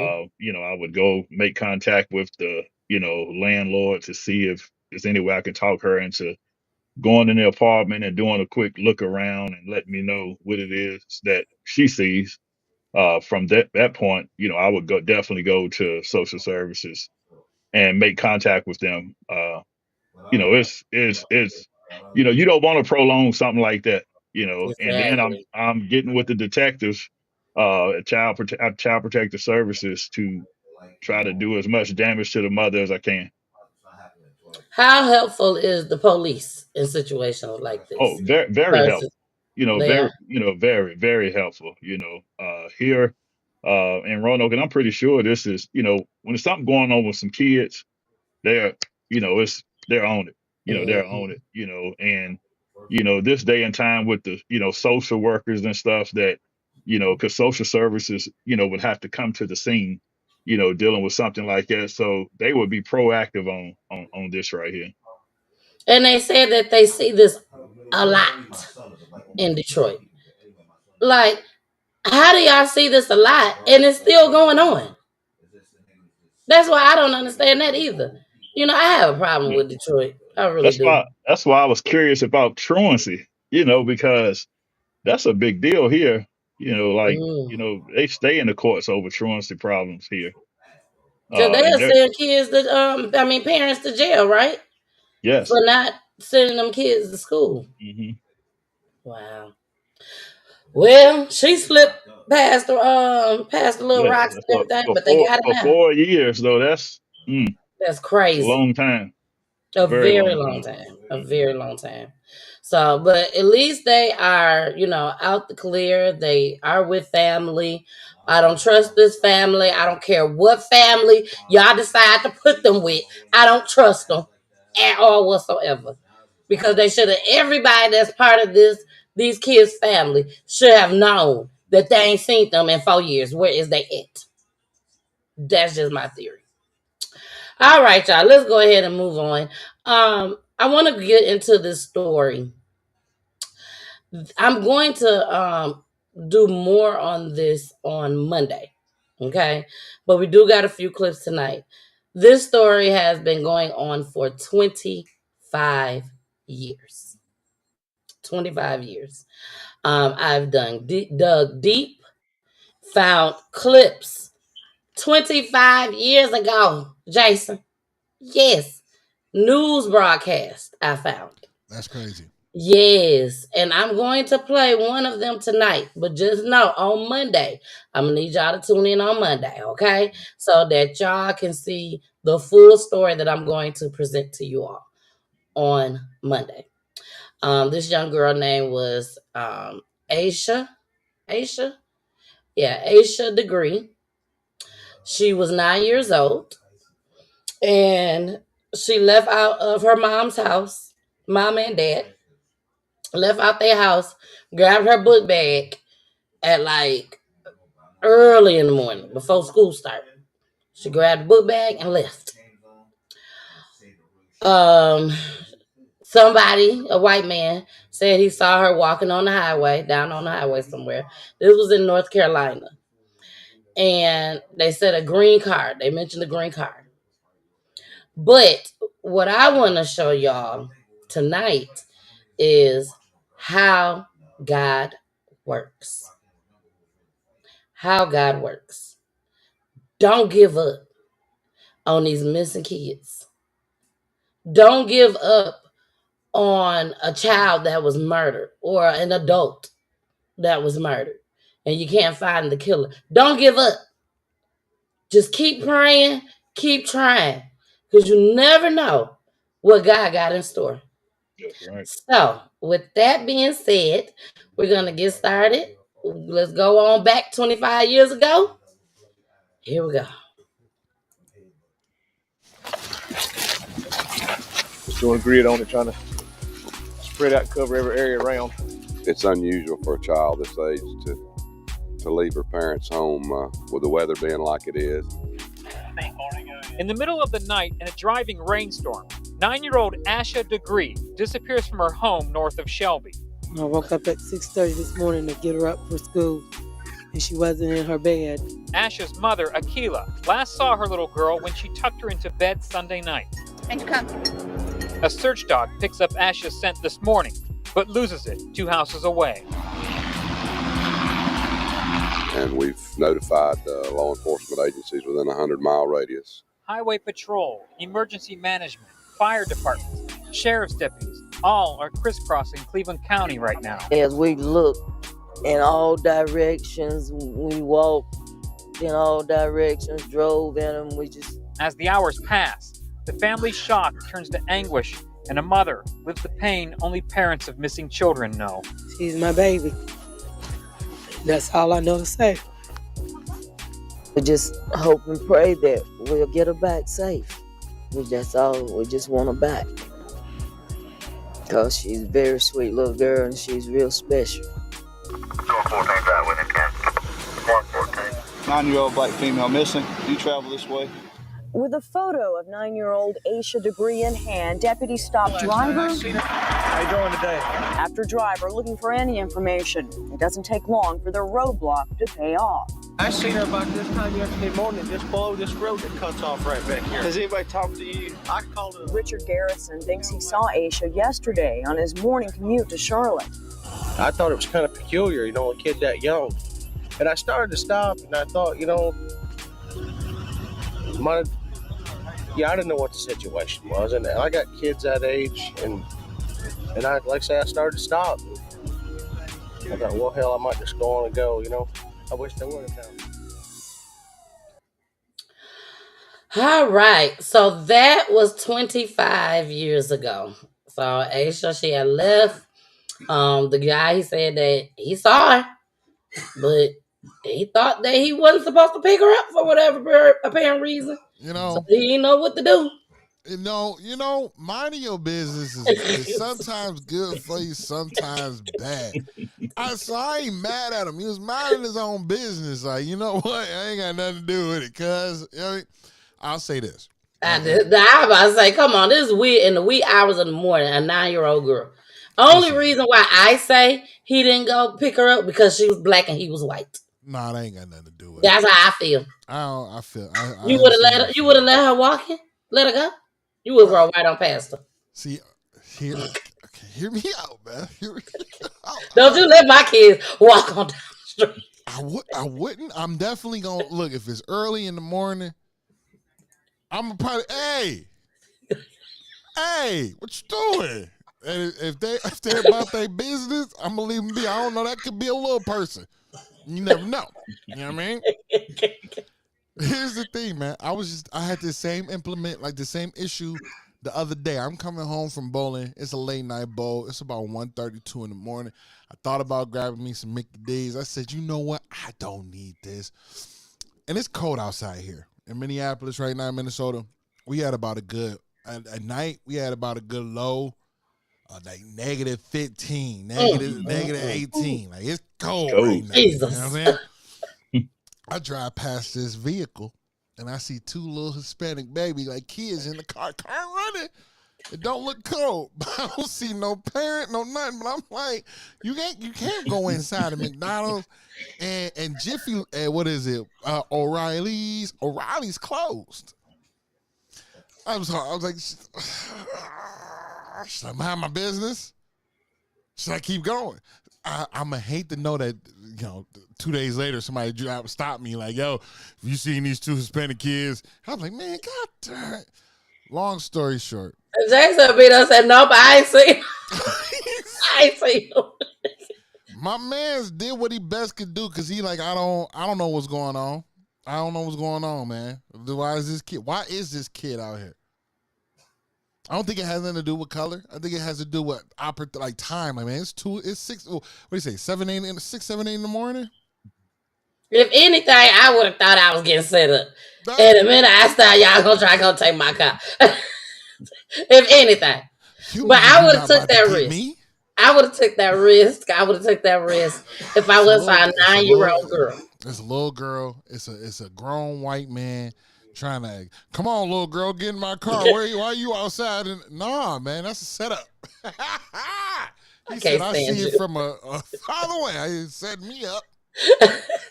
I would go make contact with the, landlord to see if there's any way I can talk her into going in the apartment and doing a quick look around and let me know what it is that she sees. From that point, I would definitely go to social services and make contact with them. It's you don't want to prolong something like that, and then Exactly. I'm getting with the detectives, at child protective services to try to do as much damage to the mother as I can. How helpful is the police in situations like Oh, this? very very helpful. Versus they are. Very very helpful. Here in Roanoke, and I'm pretty sure this is when there's something going on with some kids, they're they're on it. They're on Mhm. it. And this day and time with the social workers and stuff that because social services would have to come to the scene, dealing with something like that, so they would be proactive on this right here. And they said that they see this a lot in Detroit. Like, how do y'all see this a lot and it's still going on? That's why I don't understand that either. I have a problem Yeah. with Detroit. I really do. That's why I was curious about truancy, because that's a big deal here. Like Mm. they stay in the courts over truancy problems here. Because And they'll they're send kids to, parents to jail, right? yes. For not sending them kids to school. Hmm. Wow. Well, she slipped past the little Yeah, rocks that's and what everything, but they got her for now. 4 years though. That's That's a crazy. long time. A Very very long long time. time. A very long time. So, but at least they are, out the clear. They are with family. I don't trust this family. I don't care what family y'all decide to put them with. I don't trust them at all whatsoever. Because they should have, everybody that's part of these kids' family should have known that they ain't seen them in 4 years. Where is they at? That's just my theory. All right, y'all. Let's go ahead and move on. I want to get into this story. I'm going to do more on this on Monday. Okay. But we do got a few clips tonight. This story has been going on for 25 years. 25 years. I've dug deep, found clips 25 years ago, Jason. Yes. News broadcast I found. That's crazy. Yes, and I'm going to play one of them tonight, but just know on Monday, I'm gonna need y'all to tune in on Monday, okay? So that y'all can see the full story that I'm going to present to you all on Monday. This young girl name was Aisha. Aisha Degree. She was 9 years old, and she left out of her mom's house, mom and dad. Left out their house, grabbed her book bag at like early in the morning before school started. She grabbed the book bag and left. Somebody, a white man, said he saw her walking on the highway, down on the highway somewhere. This was in North Carolina. And they said a green car. They mentioned a green car. But what I want to show y'all tonight is how God works. How God works. Don't give up on these missing kids. Don't give up on a child that was murdered or an adult that was murdered and you can't find the killer. Don't give up. Just keep praying, keep trying, because you never know what God got in store. That's right. So, with that being said, we're going to get started. Let's go on back 25 years ago. Here we go. Just doing grid on it, trying to spread out, cover every area around. It's unusual for a child this age to leave her parents' home with the weather being like it is. In the middle of the night in a driving rainstorm, 9-year-old Asha Degree disappears from her home north of Shelby. I woke up at 6:30 this morning to get her up for school, and she wasn't in her bed. Asha's mother, Akila, last saw her little girl when she tucked her into bed Sunday night. And come. A search dog picks up Asha's scent this morning, but loses it 2 houses away. And we've notified law enforcement agencies within a 100-mile radius. Highway Patrol, Emergency Management, Fire Department, Sheriff's deputies, all are crisscrossing Cleveland County right now. As we look in all directions, we walked in all directions, drove in them, As the hours pass, the family's shock turns to anguish, and a mother lives the pain only parents of missing children know. She's my baby. That's all I know to say. We just hope and pray that we'll get her back safe. That's all. We just want her back. Because she's a very sweet little girl and she's real special. 9-year-old black female missing. You travel this way? With a photo of 9-year-old Aisha Degree in hand, deputies stopped driver. How you doing today? After driver looking for any information. It doesn't take long for the roadblock to pay off. I seen her about this time yesterday morning, just below this road that cuts off right back here. Has anybody talked to you? I called her. Richard Garrison thinks he saw Aisha yesterday on his morning commute to Charlotte. I thought it was kind of peculiar, a kid that young. And I started to stop, and I thought, I didn't know what the situation was, and I got kids that age, and I, like I say, I started to stop. I thought, well, hell, I might just go on and go, I wish they would have done. All right. So that was 25 years ago. So Aisha, she had left. The guy, he said that he saw her, but he thought that he wasn't supposed to pick her up for whatever apparent reason. You So know, he didn't know what to do. Minding your business is sometimes good for you, sometimes bad. I ain't mad at him. He was minding his own business. Like, you know what? I ain't got nothing to do with it. Cause I'll say this. I was about to say, come on, this is weird in the wee hours of the morning, a 9-year-old girl. Only reason why I say he didn't go pick her up because she was black and he was white. Nah, that ain't got nothing to do with it. That's how I feel. You would have let her. You would have let her walk in, let her go. You would have rolled right on past her. See, hear me out, man. Don't you let my kids walk on down the street. I wouldn't. I'm definitely gonna look if it's early in the morning. I'm gonna probably, hey, what you doing? And if they're about their business, I'm gonna leave them be. I don't know. That could be a little person. You never know. You know what I mean? Here's the thing, man. I had the same issue the other day. I'm coming home from bowling. It's a late night bowl. It's about 1:32 in the morning. I thought about grabbing me some Mickey D's. I said, you know what? I don't need this. And it's cold outside here. In Minneapolis right now, Minnesota, we had about a good, at night, we had about a good low, like negative 15, negative 18. Like, it's cold right now. Jesus. You know what I'm saying? I drive past this vehicle, and I see two little Hispanic baby, like kids in the car running. It don't look cold. I don't see no parent, no nothing. But I'm like, you can't go inside of McDonald's and Jiffy. What is it? O'Reilly's closed. I was like, should I mind my business? Should I keep going? I'm gonna hate to know that 2 days later somebody stop me like, yo, if you seen these two Hispanic kids, I'm like, man, God damn it. Long story short. Jason beat us and nope, I ain't seen him. I ain't seen him. My man's did what he best could do because he like, I don't know what's going on. I don't know what's going on, man. Why is this kid out here? I don't think it has nothing to do with color. I think it has to do with time. I mean, it's 6. What do you say? 7, 8 in 6, 7, 8 in the morning. If anything, I would have thought I was getting set up. In a minute, I thought y'all gonna take my car. If anything, but I would have took that risk. I would have took that risk. If I was a 9-year-old girl. It's a little girl. It's a grown white man trying to, come on, little girl, get in my car. Why are you outside? And nah, man, that's a setup. He said, I see it from a farther away. He set me up.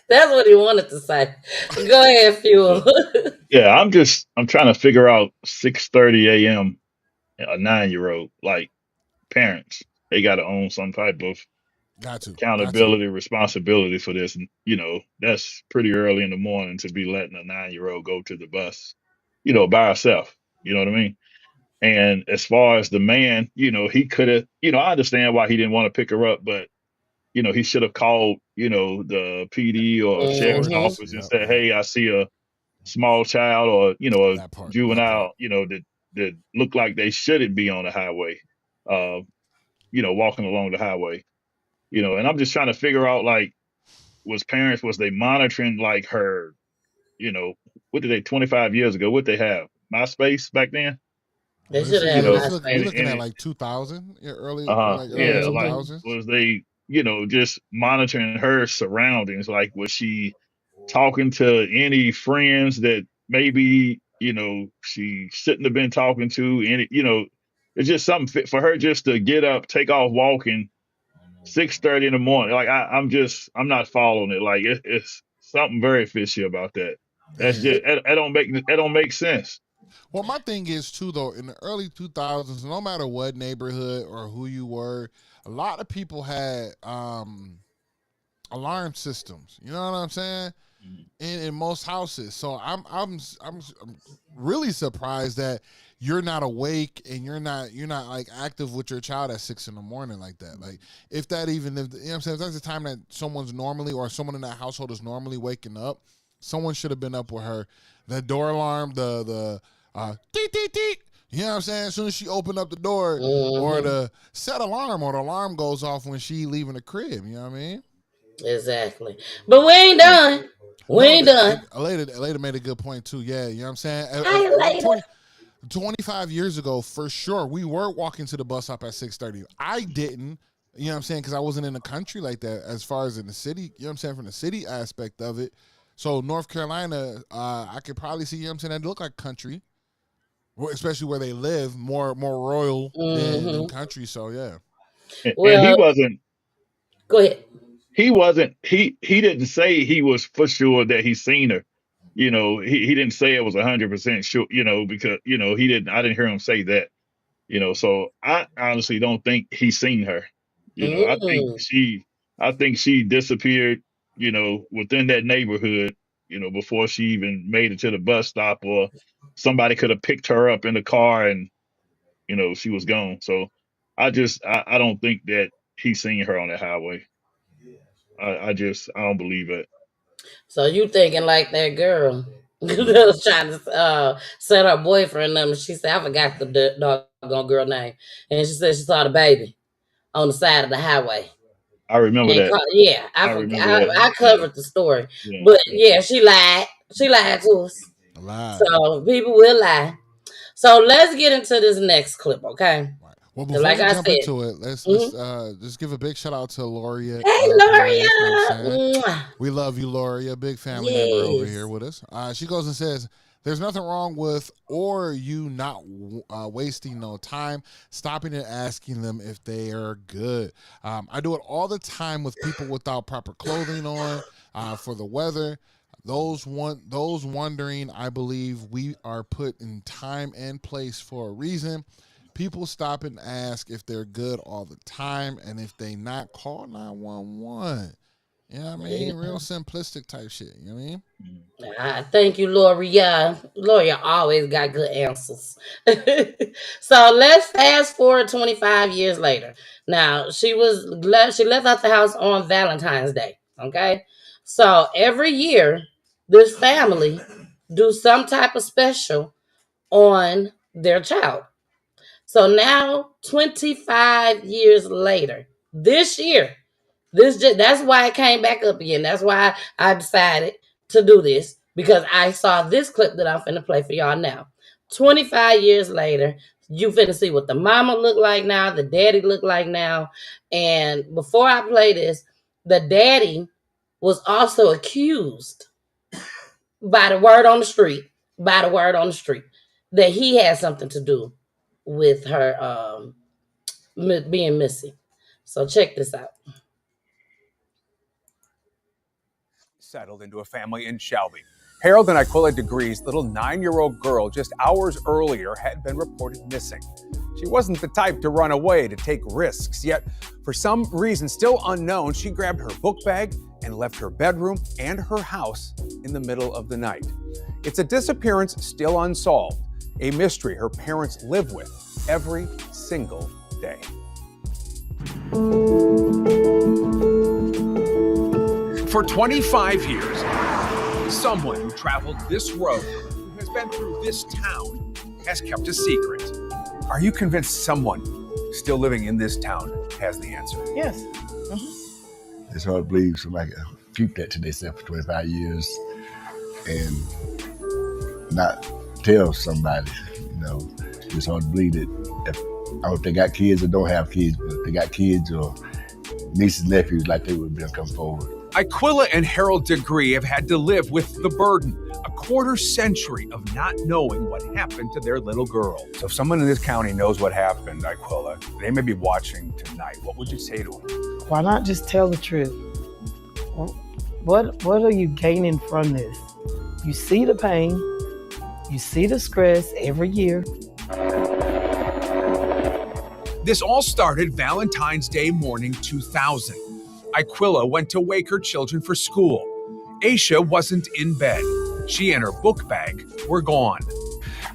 That's what he wanted to say. Go ahead, Fuel. Yeah, I'm trying to figure out 6:30 a.m. a 9-year-old, like parents, they got to own some type of accountability, responsibility for this. And, that's pretty early in the morning to be letting a 9-year-old go to the bus, by herself. You know what I mean? And as far as the man, he could have, I understand why he didn't want to pick her up, but, he should have called, the PD or sheriff's office and said, hey, I see a small child or, a juvenile, that look like they shouldn't be on the highway, walking along the highway, and I'm just trying to figure out, like, was they monitoring like her, what did they, 25 years ago, what they have? MySpace back then? They should have You're looking at like 2000, early 2000s. Was they, just monitoring her surroundings? Like, was she talking to any friends that maybe, she shouldn't have been talking to? Any, it's just something fit for her just to get up, take off walking 6:30 in the morning. Like, I'm not following it. Like, it's something very fishy about that. That's just, that don't make sense. Well, my thing is too, though, in the early 2000s, no matter what neighborhood or who you were, a lot of people had alarm systems. You know what I'm saying? In most houses. So I'm really surprised that you're not awake and you're not like active with your child at 6 in the morning like that. Like, if that even, you know what I'm saying, if that's the time that someone's normally, or someone in that household is normally waking up, Someone should have been up with her. The door alarm, the teet, teet, teet. You know what I'm saying? As soon as she opened up the door, or the set alarm, or the alarm goes off when she leaving the crib. You know what I mean? Exactly. But we ain't done. We ain't done. Later made a good point too. Yeah, you know what I'm saying? Hi, later. 25 years ago, for sure, we were walking to the bus stop at 6:30. I didn't, you know what I'm saying, because I wasn't in the country like that as far as in the city, you know what I'm saying, from the city aspect of it. So North Carolina, I could probably see, you know what I'm saying, that look like country, especially where they live, more royal than country. So, yeah. And he wasn't. Go ahead. He wasn't. He didn't say he was for sure that he seen her. You know, he didn't say it was 100% sure. You know, because he didn't. I didn't hear him say that. You know, so I honestly don't think he seen her. You know, I think she disappeared. You know, within that neighborhood. You know, before she even made it to the bus stop, or somebody could have picked her up in the car and she was gone. So I don't think that he seen her on the highway. I don't believe it. So you thinking like that girl that was trying to set her boyfriend number. She said, I forgot the doggone girl name. And she said she saw the baby on the side of the highway. I remember And that. I remember that. I covered the story. Yeah. But yeah, she lied. She lied to us. So people will lie. So let's get into this next clip, okay? Well, before we jump into it, let's just give a big shout out to Loria. Hey, Loria! We love you, Loria. Big family member over here with us. She goes and says, "There's nothing wrong with or you not wasting no time, stopping and asking them if they are good. I do it all the time with people without proper clothing on for the weather. Those wondering, I believe we are put in time and place for a reason. People stop and ask if they're good all the time, and if they not, call 911. You know what I mean? Real simplistic type shit. You know what I mean? Thank you, Loria. Loria always got good answers. So let's fast forward 25 years later. Now, she left out the house on Valentine's Day. Okay? So every year, this family do some type of special on their child. So now, 25 years later, this year, that's why it came back up again. That's why I decided to do this, because I saw this clip that I'm finna play for y'all now. 25 years later, you finna see what the mama look like now, the daddy look like now. And before I play this, the daddy was also accused by the word on the street, that he had something to do with her being missing. So check this out. Settled into a family in Shelby. Harold and Aquila Degree's little 9-year-old girl just hours earlier had been reported missing. She wasn't the type to run away, to take risks, yet for some reason still unknown, she grabbed her book bag and left her bedroom and her house in the middle of the night. It's a disappearance still unsolved, a mystery her parents live with every single day. For 25 years, someone who traveled this road, who has been through this town, has kept a secret. Are you convinced someone still living in this town has the answer? Yes. It's hard to believe somebody can keep that to themselves for 25 years and not tell somebody, It's hard to believe that I don't know if they got kids or don't have kids, but if they got kids or nieces and nephews, like they would be come forward. Aquila and Harold Degree have had to live with the burden, a quarter century of not knowing what happened to their little girl. So if someone in this county knows what happened, Aquila, they may be watching tonight. What would you say to them? Why not just tell the truth? What are you gaining from this? You see the pain, you see the stress every year. This all started Valentine's Day morning 2000. Aquila went to wake her children for school. Aisha wasn't in bed. She and her book bag were gone.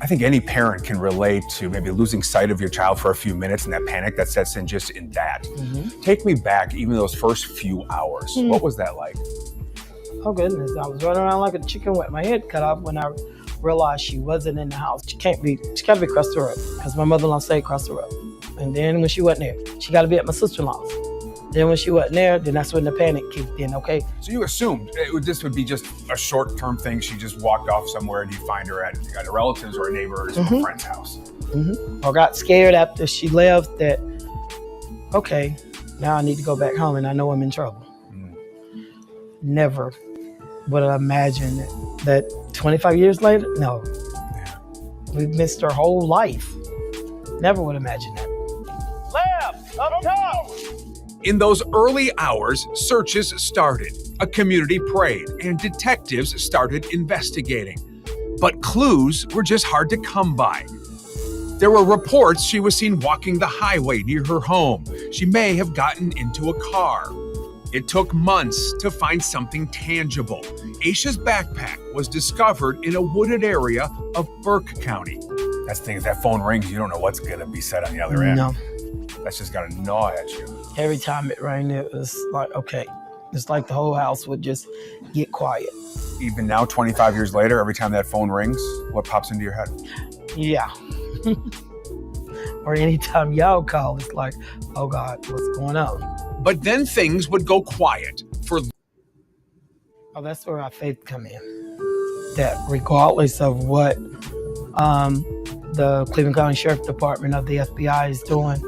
I think any parent can relate to maybe losing sight of your child for a few minutes and that panic that sets in just in that. Take me back, even those first few hours. What was that like? Oh goodness, I was running around like a chicken with my head cut off when I realized she wasn't in the house. She gotta be across the road, because my mother-in-law stayed across the road. And then when she wasn't there, she gotta be at my sister-in-law's. Then when she wasn't there, then that's when the panic kicked in, okay? So you assumed this would be just a short-term thing. She just walked off somewhere and you find her at a relative's or a neighbor's or a friend's house. Or got scared after she left that, okay, now I need to go back home and I know I'm in trouble. Never would have imagined that 25 years later, no. We missed her whole life. Never would imagine that. Left, up top! In those early hours, searches started. A community prayed, and detectives started investigating. But clues were just hard to come by. There were reports she was seen walking the highway near her home. She may have gotten into a car. It took months to find something tangible. Aisha's backpack was discovered in a wooded area of Burke County. That's the thing, if that phone rings, you don't know what's gonna be said on the other end. No. That's just gonna gnaw at you. Every time it rang, it was like, okay. It's like the whole house would just get quiet. Even now, 25 years later, every time that phone rings, what pops into your head? Yeah. Or anytime y'all call, it's like, oh God, what's going on? But then things would go quiet for... Oh, that's where our faith come in. That regardless of what the Cleveland County Sheriff Department of the FBI is doing,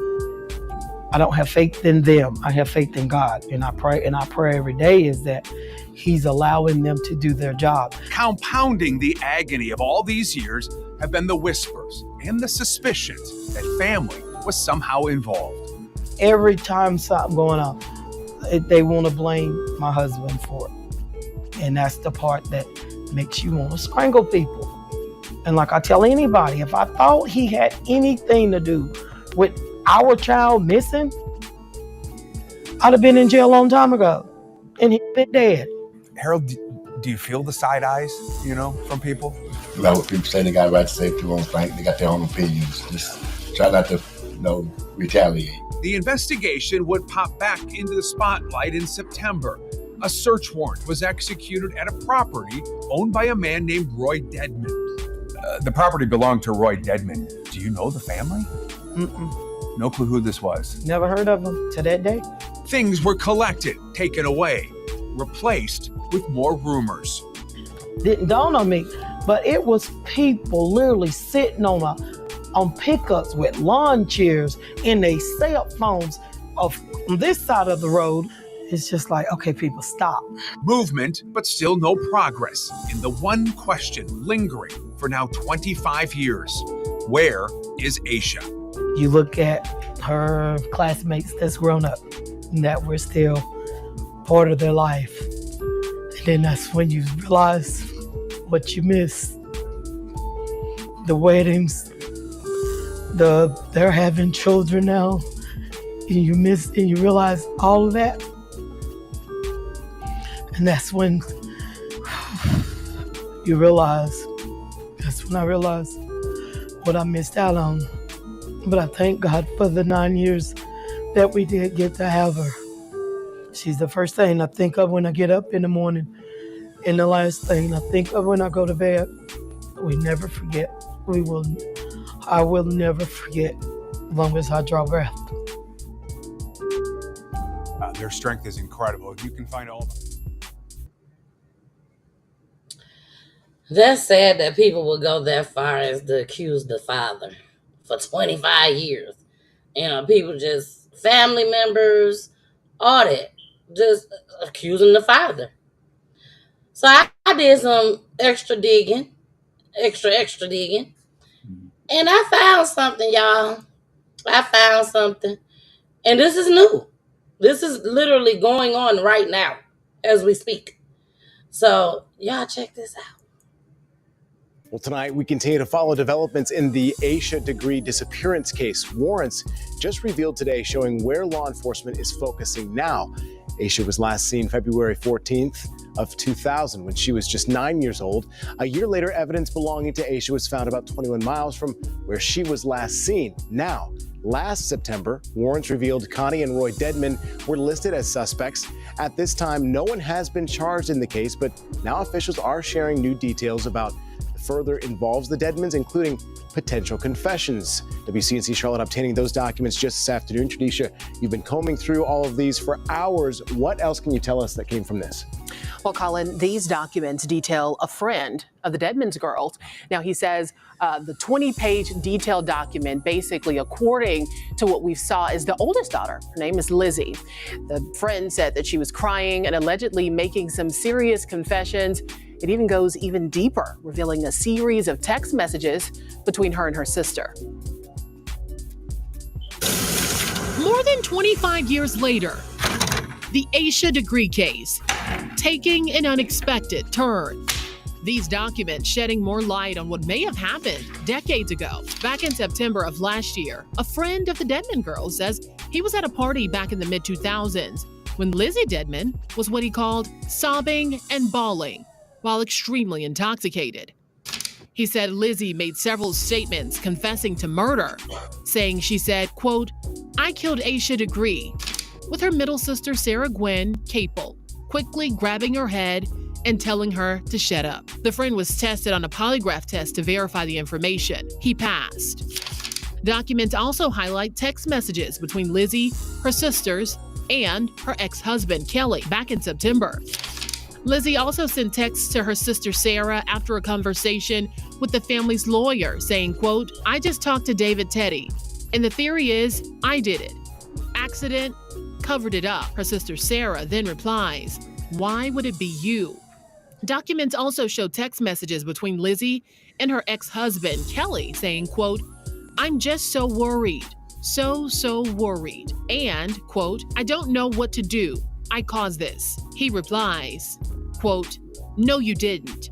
I don't have faith in them. I have faith in God. And I pray every day is that He's allowing them to do their job. Compounding the agony of all these years have been the whispers and the suspicions that family was somehow involved. Every time something going on, they want to blame my husband for it. And that's the part that makes you want to strangle people. And like I tell anybody, if I thought he had anything to do with our child missing, I'd have been in jail a long time ago. And he'd been dead. Harold, do you feel the side eyes, from people? Like what people say, they got a right to say people don't think, they got their own opinions. Just try not to, retaliate. The investigation would pop back into the spotlight in September. A search warrant was executed at a property owned by a man named Roy Dedman. The property belonged to Roy Dedman. Do you know the family? Mm-mm. No clue who this was. Never heard of him to that day. Things were collected, taken away, replaced with more rumors. Didn't dawn on me, but it was people literally sitting on pickups with lawn chairs and they cell phones on this side of the road. It's just like, okay, people, stop. Movement, but still no progress in the one question lingering for now 25 years. Where is Aisha? You look at her classmates that's grown up, and that we're still part of their life. And then that's when you realize what you missed. The weddings, they're having children now, and you realize all of that. And that's when you realize, that's when I realized what I missed out on. But I thank God for the 9 years that we did get to have her. She's the first thing I think of when I get up in the morning, and the last thing I think of when I go to bed. We never forget. I will never forget as long as I draw breath. Their strength is incredible. You can find all of them. That's sad that people would go that far as to accuse the father for 25 years. People just, family members, all that, just accusing the father. So I did some extra digging, and I found something, y'all. I found something, and this is new. This is literally going on right now as we speak. So y'all check this out. Well, tonight we continue to follow developments in the Aisha Degree disappearance case. Warrants just revealed today showing where law enforcement is focusing now. Aisha was last seen February 14th of 2000 when she was just 9 years old. A year later, evidence belonging to Aisha was found about 21 miles from where she was last seen. Now, Last September, warrants revealed Connie and Roy Dedman were listed as suspects. At this time, no one has been charged in the case, but now officials are sharing new details about further involves the Dedmans, including potential confessions. WCNC Charlotte obtaining those documents just this afternoon. Tradisha, you've been combing through all of these for hours. What else can you tell us that came from this? Well, Colin, these documents detail a friend of the Dedmans girls. Now, he says the 20-page detailed document, basically, according to what we saw, is the oldest daughter. Her name is Lizzie. The friend said that she was crying and allegedly making some serious confessions. It even goes even deeper, revealing a series of text messages between her and her sister. More than 25 years later, the Aisha Degree case taking an unexpected turn. These documents shedding more light on what may have happened decades ago. Back in September of last year, a friend of the Dedman girls says he was at a party back in the mid-2000s when Lizzie Dedman was what he called sobbing and bawling while extremely intoxicated. He said Lizzie made several statements confessing to murder, saying she said, quote, "I killed Aisha Degree," with her middle sister Sarah Gwen Capel quickly grabbing her head and telling her to shut up. The friend was tested on a polygraph test to verify the information. He passed. Documents also highlight text messages between Lizzie, her sisters, and her ex-husband Kelly back in September. Lizzie also sent texts to her sister Sarah after a conversation with the family's lawyer saying, quote, "I just talked to David Teddy, and the theory is I did it. Accident, covered it up." Her sister Sarah then replies, "Why would it be you?" Documents also show text messages between Lizzie and her ex-husband Kelly saying, quote, "I'm just so worried, so worried," and, quote, "I don't know what to do. I caused this." He replies, quote, "No, you didn't."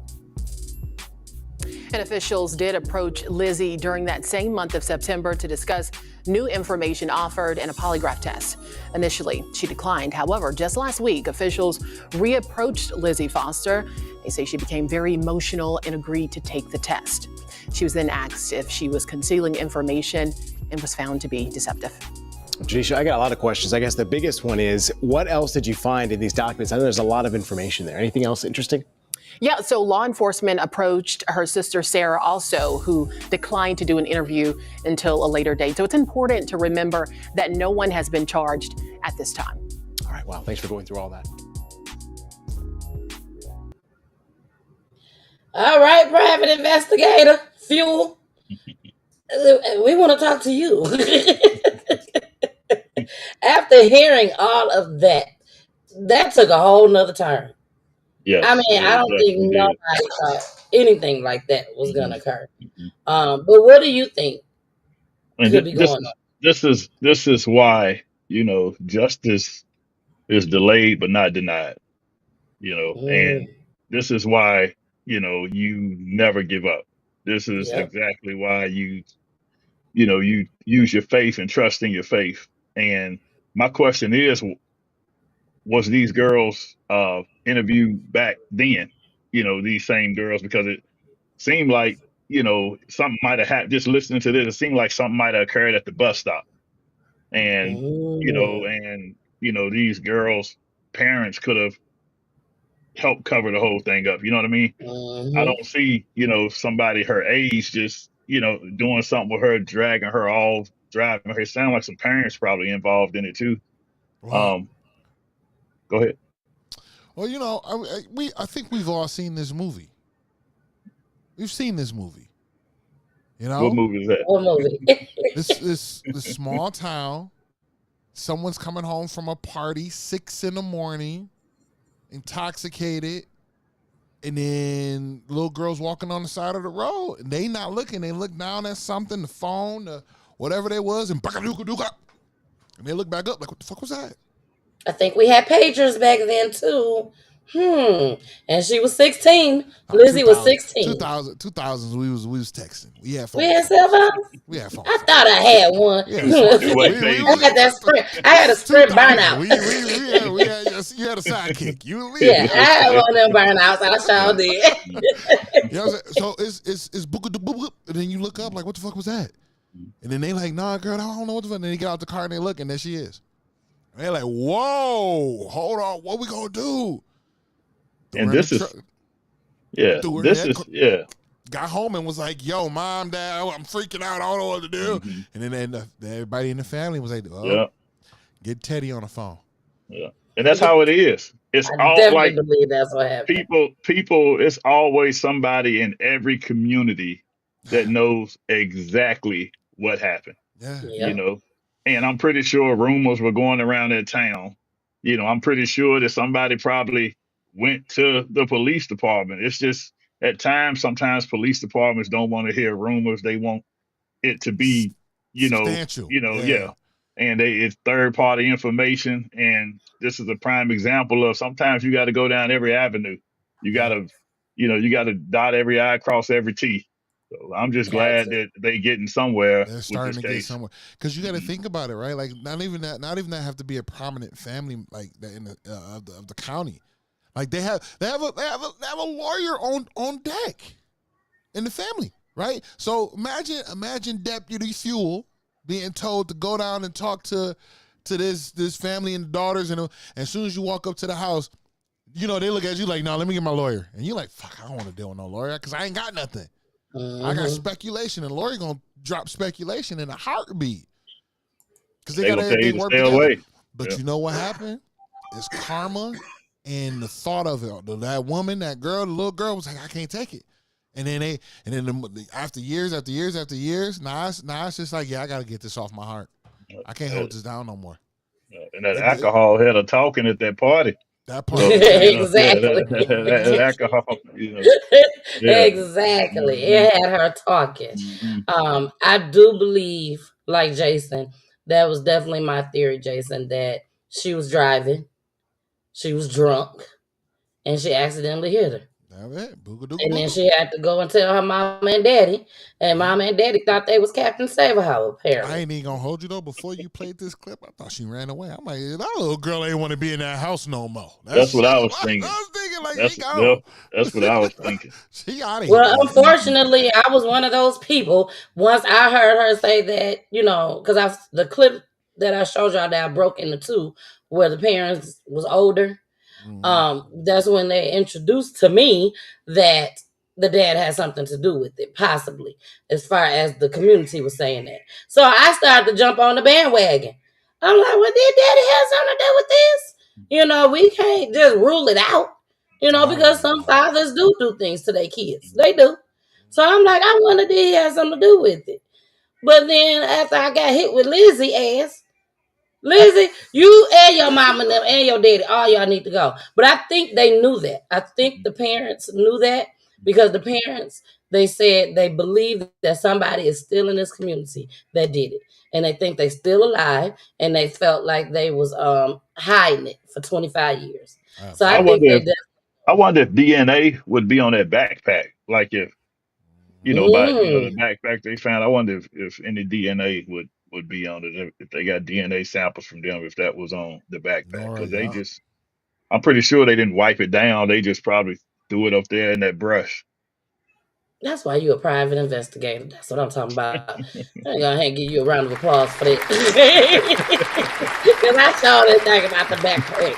And officials did approach Lizzie during that same month of September to discuss new information offered in a polygraph test. Initially, she declined. However, just last week, officials reapproached Lizzie Foster. They say she became very emotional and agreed to take the test. She was then asked if she was concealing information and was found to be deceptive. Jadisha, I got a lot of questions. I guess the biggest one is, what else did you find in these documents? I know there's a lot of information there. Anything else interesting? Yeah, so law enforcement approached her sister Sarah also, who declined to do an interview until a later date. So it's important to remember that no one has been charged at this time. All right, wow, thanks for going through all that. All right, private investigator, FUELL. We want to talk to you. After hearing all of that, that took a whole nother turn. Yes, I mean, I don't think nobody thought anything like that was going to occur. But what do you think could be going on? This is why, justice is delayed but not denied. And this is why, you never give up. This is exactly why you use your faith and trust in your faith. And my question is, was these girls interviewed back then? These same girls, because it seemed like, something might have happened. Just listening to this, it seemed like something might have occurred at the bus stop. And, these girls' parents could have helped cover the whole thing up. You know what I mean? I don't see, somebody her age just, doing something with her, dragging her off, driving her. It sounds like some parents probably involved in it too. Wow. Go ahead. Well, I think we've all seen this movie. We've seen this movie. What movie is that? What movie? This small town. Someone's coming home from a party, 6 a.m, intoxicated, and then little girls walking on the side of the road, and they not looking. They look down at something, the phone, whatever they was, and they look back up like, what the fuck was that? I think we had pagers back then too. And she was 16. Lizzie was 16. 2000s, we was texting. We had phones. We had cell phones? We had phones. I thought I had one. I had that Sprint. I had a Sprint burnout. You had a sidekick. I had one of them burnouts. I sure did. So it's book, and then you look up like, what the fuck was that? And then they like, nah, girl, I don't know what the fuck. And then they get out the car and they look, and there she is. And they're like, whoa, hold on, what we gonna do? And this is, yeah, got home and was like, yo, mom, dad, I'm freaking out. I don't know what to do. And then everybody in the family was like, get Teddy on the phone. Yeah. And that's how it is. It's I all definitely like believe that's what happened. people, it's always somebody in every community that knows exactly what happened. You know, and I'm pretty sure rumors were going around that town. You know, I'm pretty sure that somebody probably went to the police department. It's just at times, sometimes police departments don't want to hear rumors. They want it to be, substantial. And it's third party information. And this is a prime example of sometimes you got to go down every avenue. You got to, you got to dot every I, cross every T. So I'm just glad that they getting somewhere. They're starting to get somewhere, because you got to think about it, right? Like not even that have to be a prominent family like that in the of the county. Like they have a lawyer on deck in the family, right? So imagine Deputy Fuel being told to go down and talk to this family and daughters, and as soon as you walk up to the house, they look at you like, no, let me get my lawyer, and you're like, fuck, I don't want to deal with no lawyer because I ain't got nothing. I got speculation, and lawyer gonna drop speculation in a heartbeat because they got everything worked together. But you know what happened? It's karma and the thought of it. That woman, that girl, the little girl was like, I can't take it. And then after years, now it's just like, yeah, I got to get this off my heart. I can't hold this down no more. And that alcohol had her talking at that party. That part. Exactly. That alcohol, Exactly. It had her talking. I do believe, like Jason, that was definitely my theory, Jason, that she was driving, she was drunk, and she accidentally hit her. And then she had to go and tell her mom and daddy, and mom and daddy thought they was Captain Saberhow, apparently. I ain't even gonna hold you though. Before you played this clip, I thought she ran away. I'm like, that little girl ain't want to be in that house no more. That's what I was thinking. That's what I was thinking. She out of here. Well, unfortunately, I was one of those people. Once I heard her say that, because the clip that I showed y'all that I broke into two, where the parents was older. That's when they introduced to me that the dad had something to do with it, possibly, as far as the community was saying that. So I started to jump on the bandwagon. I'm like, well, did daddy have something to do with this? We can't just rule it out, because some fathers do things to their kids. They do. So I'm like, I wonder did he have something to do with it. But then after I got hit with Lizzie, you and your mom and them and your daddy, all y'all need to go. But I think they knew that. I think the parents knew that, because the parents, they said they believe that somebody is still in this community that did it. And they think they're still alive, and they felt like they was hiding it for 25 years. So I think I wonder if DNA would be on that backpack. Like if, the backpack they found, I wonder if any DNA would be on it, if they got DNA samples from them, if that was on the backpack. Because I'm pretty sure they didn't wipe it down. They just probably threw it up there in that brush. That's why you're a private investigator. That's what I'm talking about. I'm going to give you a round of applause for that. Because I saw this thing about the backpack.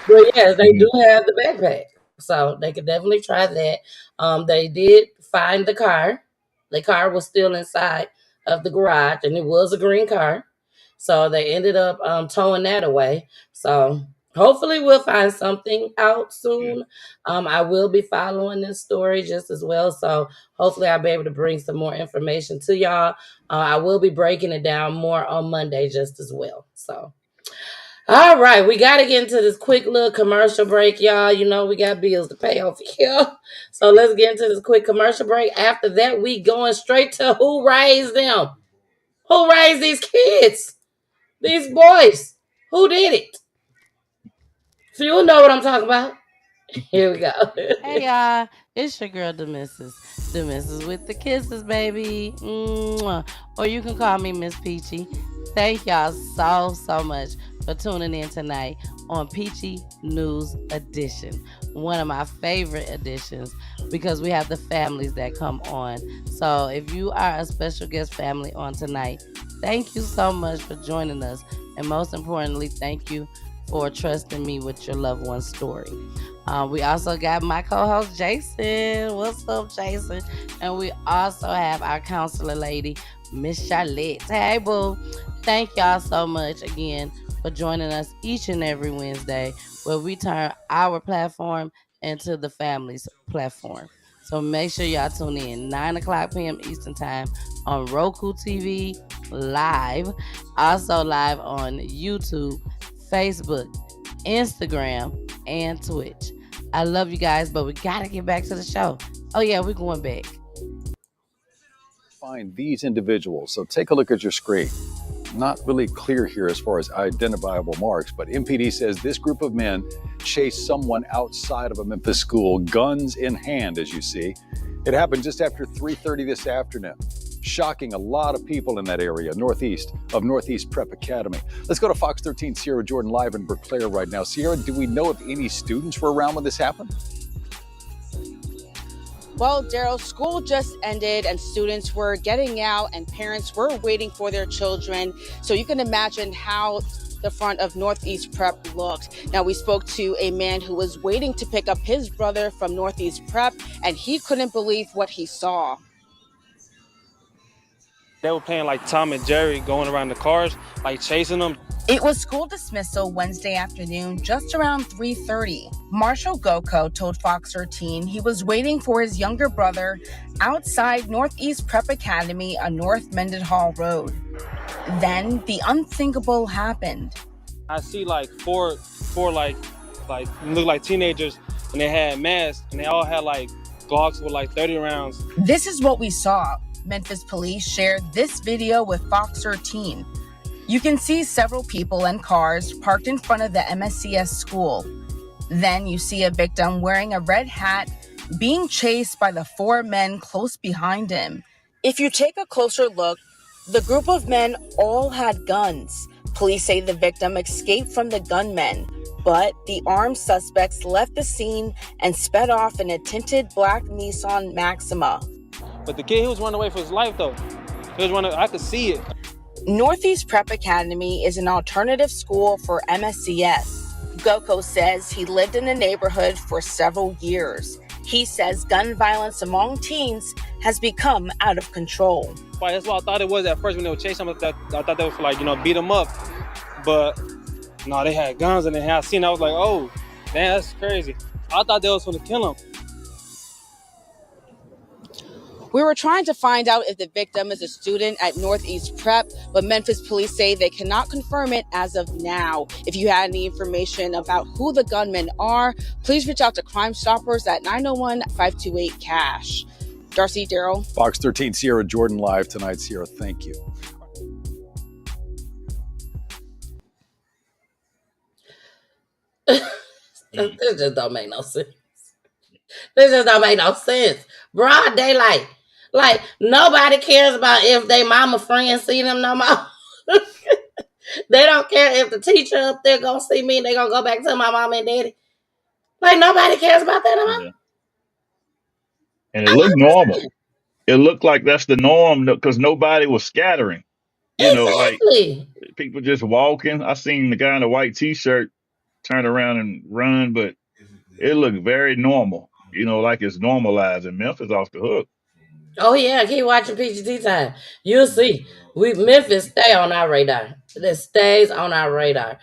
But yes, they do have the backpack. So they could definitely try that. They did find the car. The car was still inside of the garage, and it was a green car. So they ended up towing that away. So hopefully we'll find something out soon. I will be following this story just as well. So hopefully I'll be able to bring some more information to y'all. I will be breaking it down more on Monday just as well. So, all right, we got to get into this quick little commercial break, y'all. We got bills to pay over here. So let's get into this quick commercial break. After that, we going straight to who raised them. Who raised these kids? These boys. Who did it? So you'll know what I'm talking about. Here we go. Hey y'all, it's your girl, the missus with the kisses, baby. Mwah. Or you can call me Miss Peachy. Thank y'all so much for tuning in tonight on Peachy News Edition. One of my favorite editions because we have the families that come on. So if you are a special guest family on tonight, thank you so much for joining us. And most importantly, thank you for trusting me with your loved one's story. We also got my co-host Jason. What's up, Jason? And we also have our counselor lady, Miss Charlotte. Hey, boo. Thank y'all so much again for joining us each and every Wednesday where we turn our platform into the family's platform. So make sure y'all tune in 9 o'clock p.m. Eastern Time on Roku TV live, also live on YouTube, Facebook, Instagram, and Twitch. I love you guys, but we gotta get back to the show. Oh yeah, we're going back. Find these individuals. So take a look at your screen. Not really clear here as far as identifiable marks, but MPD says this group of men chased someone outside of a Memphis school, guns in hand, as you see. It happened just after 3:30 this afternoon, shocking a lot of people in that area, northeast of Northeast Prep Academy. Let's go to Fox 13 Sierra Jordan live in Berkeley right now. Sierra, do we know if any students were around when this happened? Well, Daryl, school just ended and students were getting out and parents were waiting for their children. So you can imagine how the front of Northeast Prep looked. Now, we spoke to a man who was waiting to pick up his brother from Northeast Prep, and he couldn't believe what he saw. They were playing like Tom and Jerry, going around the cars, like chasing them. It was school dismissal Wednesday afternoon, just around 3:30. Marshall Goko told Fox 13 he was waiting for his younger brother outside Northeast Prep Academy on North Mendenhall Road. Then the unthinkable happened. I see like four like look like teenagers, and they had masks, and they all had like Glocks with like 30 rounds. This is what we saw. Memphis police shared this video with Fox 13. You can see several people and cars parked in front of the MSCS school. Then you see a victim wearing a red hat being chased by the four men close behind him. If you take a closer look, the group of men all had guns. Police say the victim escaped from the gunmen, but the armed suspects left the scene and sped off in a tinted black Nissan Maxima. But the kid, he was running away for his life though. He was running, I could see it. Northeast Prep Academy is an alternative school for MSCS. Goko says he lived in the neighborhood for several years. He says gun violence among teens has become out of control. That's what I thought it was at first when they were chasing them. I thought they was like, beat them up. But no, they had guns in their hand. I seen it, I was like, oh, damn, that's crazy. I thought they was going to kill him. We were trying to find out if the victim is a student at Northeast Prep, but Memphis police say they cannot confirm it as of now. If you had any information about who the gunmen are, please reach out to Crime Stoppers at 901-528-CASH. Darcy, Daryl. Fox 13 Sierra Jordan live tonight. Sierra, thank you. This just don't make no sense. This just don't make no sense. Broad daylight. Like, nobody cares about if they mama friends see them no more. They don't care if the teacher up there gonna see me and they gonna go back to my mom and daddy. Like, nobody cares about that no more. Yeah. And it looked normal. It looked like that's the norm because nobody was scattering. Exactly. Like people just walking. I seen the guy in the white t-shirt turn around and run, but it looked very normal. Like it's normalized, and Memphis off the hook. Oh yeah, keep watching Peachy Tea Tyme. You'll see. Memphis stay on our radar. This stays on our radar.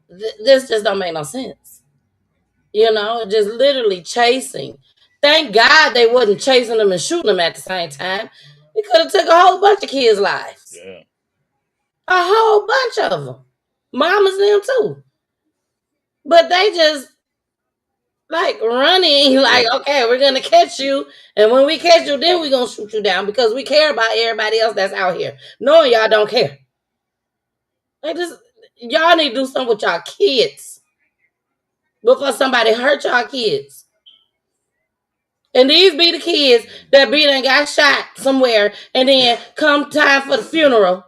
This just don't make no sense. Just literally chasing. Thank God they wasn't chasing them and shooting them at the same time. It could have took a whole bunch of kids' lives. Yeah. A whole bunch of them. Mamas them too. But they just like running, like, okay, we're gonna catch you, and when we catch you, then we're gonna shoot you down because we care about everybody else that's out here. Knowing y'all don't care. Y'all need to do something with y'all kids before somebody hurt y'all kids. And these be the kids that done got shot somewhere, and then come time for the funeral,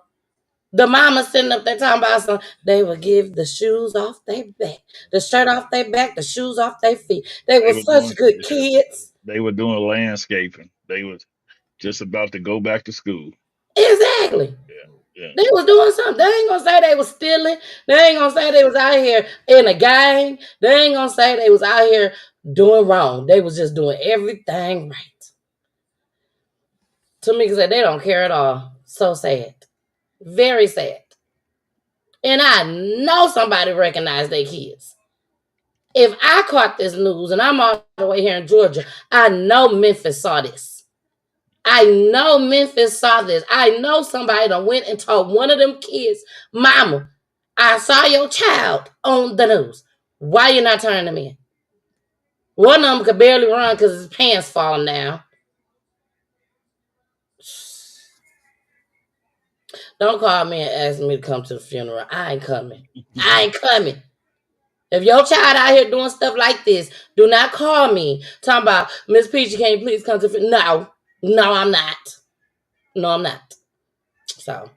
The mama sitting up there talking about something. They would give the shoes off their back, the shirt off their back, the shoes off their feet. They They were were such doing, good yeah, kids. they were doing landscaping. They was just about to go back to school. Exactly. Yeah. They was doing something. They ain't gonna say they was stealing. They ain't gonna say they was out here in a gang. They ain't gonna say they was out here doing wrong. They was just doing everything right. Tamika said they don't care at all. So sad. Very sad. And I know somebody recognized their kids. If I caught this news and I'm all the way here in Georgia, I know Memphis saw this. I know Memphis saw this. I know somebody done went and told one of them kids, Mama, I saw your child on the news. Why you not turning them in? One of them could barely run because his pants falling down. Don't call me and ask me to come to the funeral. I ain't coming. I ain't coming. If your child out here doing stuff like this, do not call me. Talking about, Miss Peachy, can you please come to the funeral? No, I'm not. No, I'm not. So,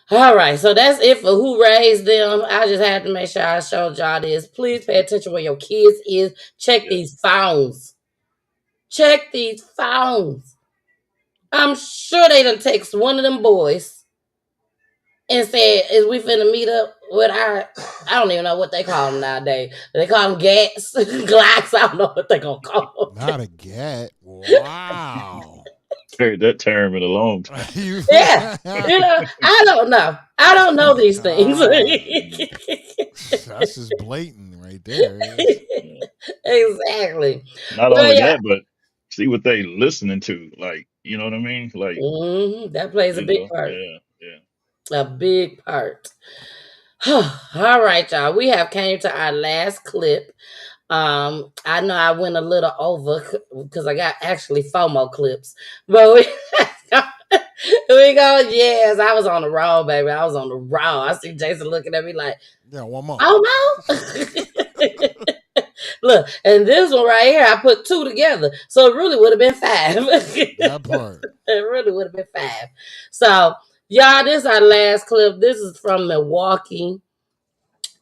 all right. So that's it for who raised them. I just had to make sure I showed y'all this. Please pay attention where your kids is. Check these phones. Check these phones. I'm sure they done text one of them boys and said, is we finna meet up with our, I don't even know what they call them nowadays. They call them gats, glocks. I don't know what they gonna call them. Not a gat. Wow. Heard that term in a long time. Yeah. You know, I don't know. I don't know these things. That's just blatant right there. Exactly. Not Well, only yeah. that, but see what they listening to. Like, you know what I mean? Like, That plays a you big know, part. yeah. A big part. All right, y'all. We have came to our last clip. I know I went a little over because I got actually 4 more clips, but we go. Yes, I was on the roll, baby. I was on the roll. I see Jason looking at me like, yeah, one more. Oh no. Look, and this one right here, I put 2 together, so it really would have been 5. That part. It really would have been 5. So, y'all, this is our last clip. This is from Milwaukee.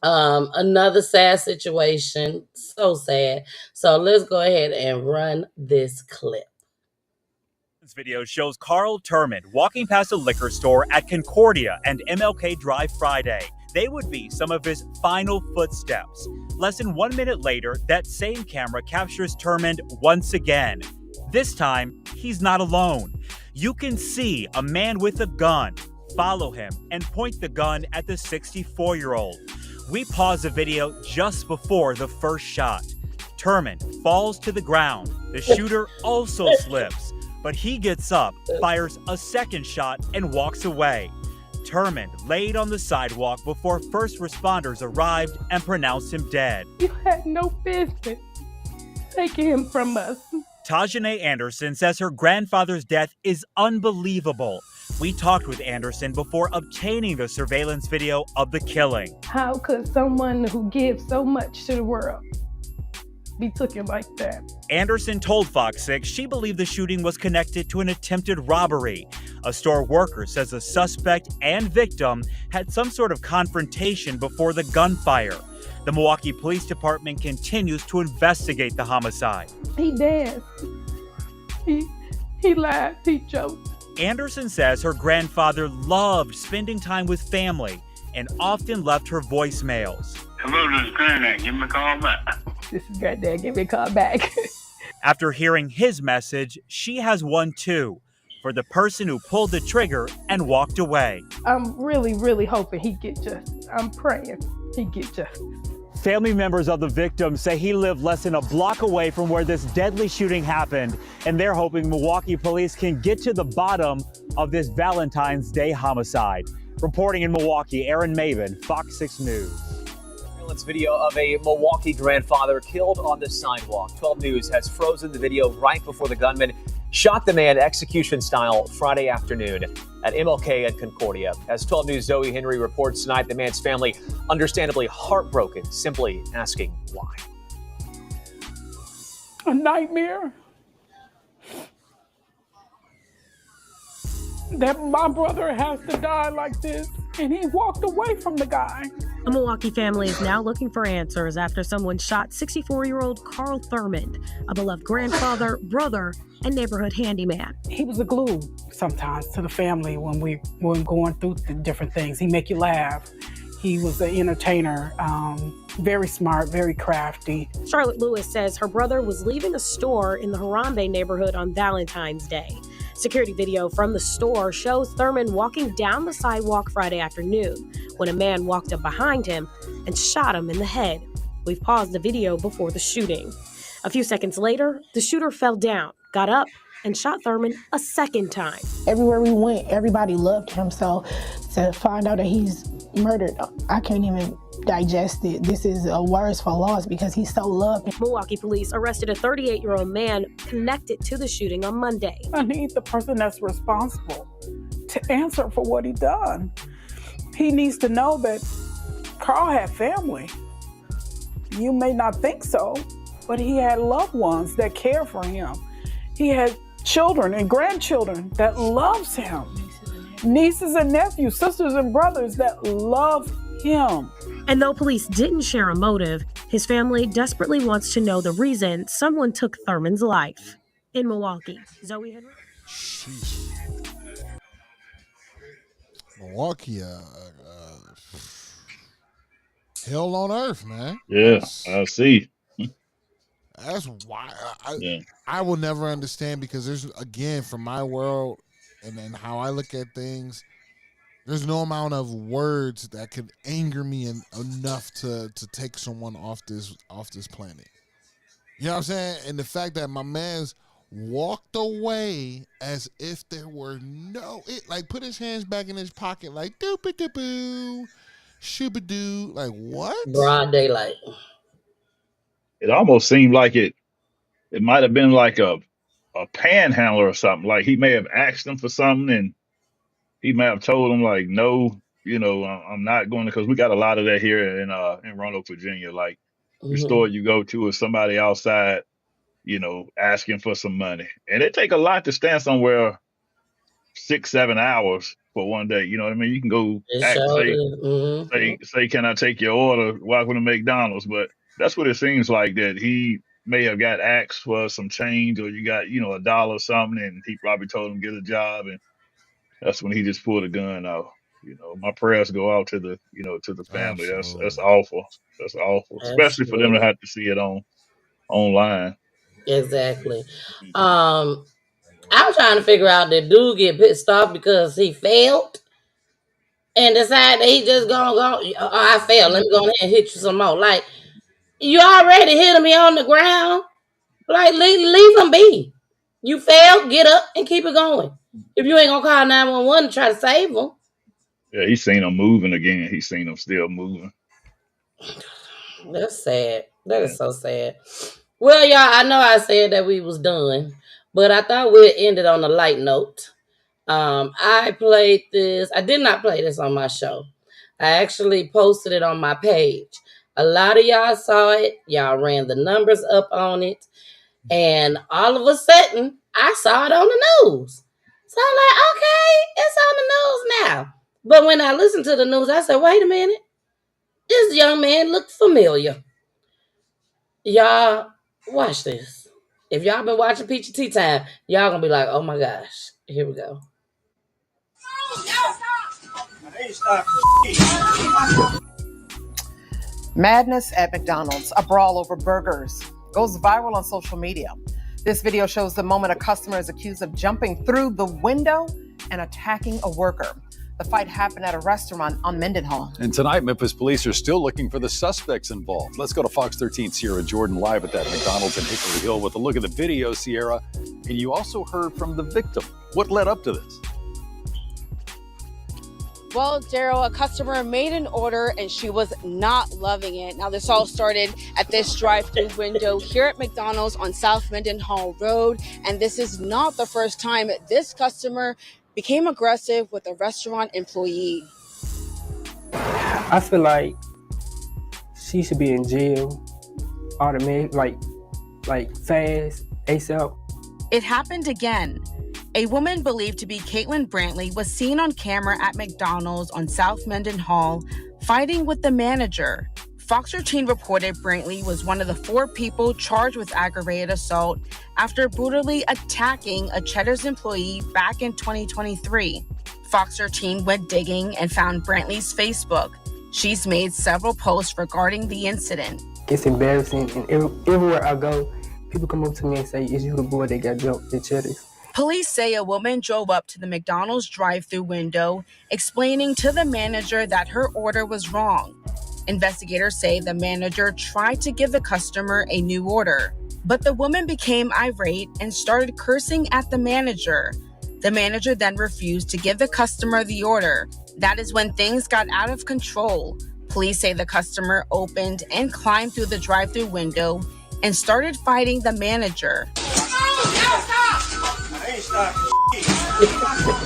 Another sad situation. So sad. So let's go ahead and run this clip. This video shows Carl Turman walking past a liquor store at Concordia and MLK Drive Friday. They would be some of his final footsteps. Less than 1 minute later, that same camera captures Turman once again. This time, he's not alone. You can see a man with a gun follow him and point the gun at the 64-year-old. We pause the video just before the first shot. Turman falls to the ground. The shooter also slips, but he gets up, fires a second shot, and walks away. Turman laid on the sidewalk before first responders arrived and pronounced him dead. You had no business taking him from us. Tajane Anderson says her grandfather's death is unbelievable. We talked with Anderson before obtaining the surveillance video of the killing. How could someone who gives so much to the world be taken like that? Anderson told Fox 6 she believed the shooting was connected to an attempted robbery. A store worker says the suspect and victim had some sort of confrontation before the gunfire. The Milwaukee Police Department continues to investigate the homicide. He danced. He laughed. He joked. Anderson says her grandfather loved spending time with family and often left her voicemails. Hello, this is Granddad. Give me a call back. This is Granddad. Give me a call back. After hearing his message, she has one too, for the person who pulled the trigger and walked away. I'm really, really hoping he get justice. I'm praying he get justice. Family members of the victim say he lived less than a block away from where this deadly shooting happened, and they're hoping Milwaukee police can get to the bottom of this Valentine's Day homicide. Reporting in Milwaukee, Aaron Maven, Fox 6 News. Surveillance video of a Milwaukee grandfather killed on the sidewalk. 12 News has frozen the video right before the gunman shot the man execution style Friday afternoon at MLK at Concordia. As 12 News' Zoe Henry reports tonight, the man's family understandably heartbroken, simply asking why. A nightmare. that my brother has to die like this, and he walked away from the guy. A Milwaukee family is now looking for answers after someone shot 64-year-old Carl Thurmond, a beloved grandfather, brother, and neighborhood handyman. He was a glue sometimes to the family when we were going through the different things. He make you laugh. He was an entertainer, very smart, very crafty. Charlotte Lewis says her brother was leaving a store in the Harambe neighborhood on Valentine's Day. Security video from the store shows Thurmond walking down the sidewalk Friday afternoon when a man walked up behind him and shot him in the head. We've paused the video before the shooting. A few seconds later, the shooter fell down, got up, and shot Thurmond a second time. Everywhere we went, everybody loved him. So to find out that he's murdered, I can't even digest it. This is a words for loss because he's so loved. Milwaukee police arrested a 38-year-old man connected to the shooting on Monday. I need the person that's responsible to answer for what he done. He needs to know that Carl had family. You may not think so, but he had loved ones that care for him. He had children and grandchildren that loves him. Nieces and nephews, sisters and brothers that love him. And though police didn't share a motive, his family desperately wants to know the reason someone took Thurmond's life. In Milwaukee, Zoe Henry. Milwaukee, hell on earth, man. Yeah, I see. That's why I will never understand, because there's, again, from my world and then how I look at things, there's no amount of words that could anger me enough to take someone off this planet. You know what I'm saying? And the fact that my man's walked away as if there were like put his hands back in his pocket like doop-a-doo-boo, shoo-ba-doo, like what? Broad daylight. It almost seemed like it might have been like a panhandler or something. Like he may have asked him for something and he may have told him like, no, I'm not going to, because we got a lot of that here in Roanoke, Virginia. Like the store you go to is somebody outside, asking for some money. And it take a lot to stand somewhere 6-7 hours for one day. You know what I mean? You can go say, can I take your order? Welcome to McDonald's. But that's what it seems like, that he may have got asked for some change, or you got, $1 or something, and he probably told him get a job, and that's when he just pulled a gun out. My prayers go out to the, to the family. That's awful. That's awful, especially for them to have to see it online. Exactly. I'm trying to figure out, did dude get pissed off because he failed and decided that he just gonna go, I failed, let me go ahead and hit you some more. Like, you already hit me on the ground. Like, leave him be. You failed, get up and keep it going. If you ain't gonna call 911 to try to save him. Yeah, he's seen him moving again. He's seen him still moving. That's sad. That is so sad. Well, y'all, I know I said that we was done, but I thought we'd end it on a light note. I played this. I did not play this on my show. I actually posted it on my page. A lot of y'all saw it. Y'all ran the numbers up on it. And all of a sudden, I saw it on the news. So I'm like, okay, it's on the news now. But when I listened to the news, I said, wait a minute. This young man looked familiar. Y'all, watch this. If y'all been watching Peachy Tea Tyme, y'all gonna be like, oh my gosh. Here we go. Madness at McDonald's, a brawl over burgers, goes viral on social media. This video shows the moment a customer is accused of jumping through the window and attacking a worker. The fight happened at a restaurant on Mendenhall. And tonight, Memphis police are still looking for the suspects involved. Let's go to Fox 13's Sierra Jordan live at that McDonald's in Hickory Hill with a look at the video, Sierra. And you also heard from the victim. What led up to this? Well, Daryl, a customer made an order and she was not loving it. Now, this all started at this drive-thru window here at McDonald's on South Mendenhall Road. And this is not the first time this customer became aggressive with a restaurant employee. I feel like she should be in jail automatic, like fast, ASAP. It happened again. A woman believed to be Caitlin Brantley was seen on camera at McDonald's on South Mendenhall fighting with the manager. Fox 13 reported Brantley was one of the 4 people charged with aggravated assault after brutally attacking a Cheddar's employee back in 2023. Fox 13 went digging and found Brantley's Facebook. She's made several posts regarding the incident. It's embarrassing, and everywhere I go, people come up to me and say, "Is you the boy that got jumped at Cheddar's?" Police say a woman drove up to the McDonald's drive-thru window, explaining to the manager that her order was wrong. Investigators say the manager tried to give the customer a new order, but the woman became irate and started cursing at the manager. The manager then refused to give the customer the order. That is when things got out of control. Police say the customer opened and climbed through the drive-thru window and started fighting the manager.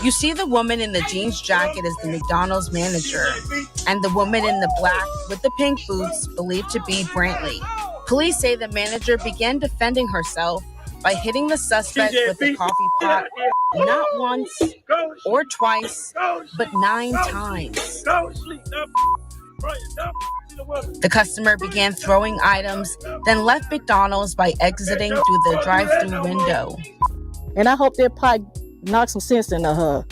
You see the woman in the jeans jacket as the McDonald's manager, and the woman in the black with the pink boots believed to be Brantley. Police say the manager began defending herself by hitting the suspect with the coffee pot, not once or twice, but 9 times. The customer began throwing items, then left McDonald's by exiting through the drive-thru window. And I hope that pot knocks some sense into her.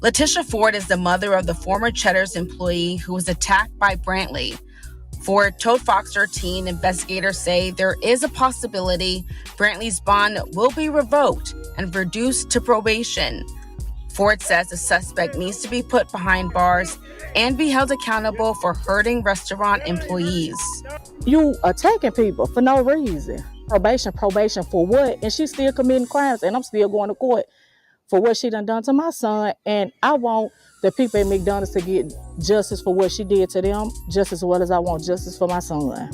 Letitia Ford is the mother of the former Cheddar's employee who was attacked by Brantley. Ford told Fox 13 investigators say there is a possibility Brantley's bond will be revoked and reduced to probation. Ford says the suspect needs to be put behind bars and be held accountable for hurting restaurant employees. You attacking people for no reason. Probation for what? And she's still committing crimes, and I'm still going to court for what she done to my son. And I want the people at McDonald's to get justice for what she did to them, just as well as I want justice for my son.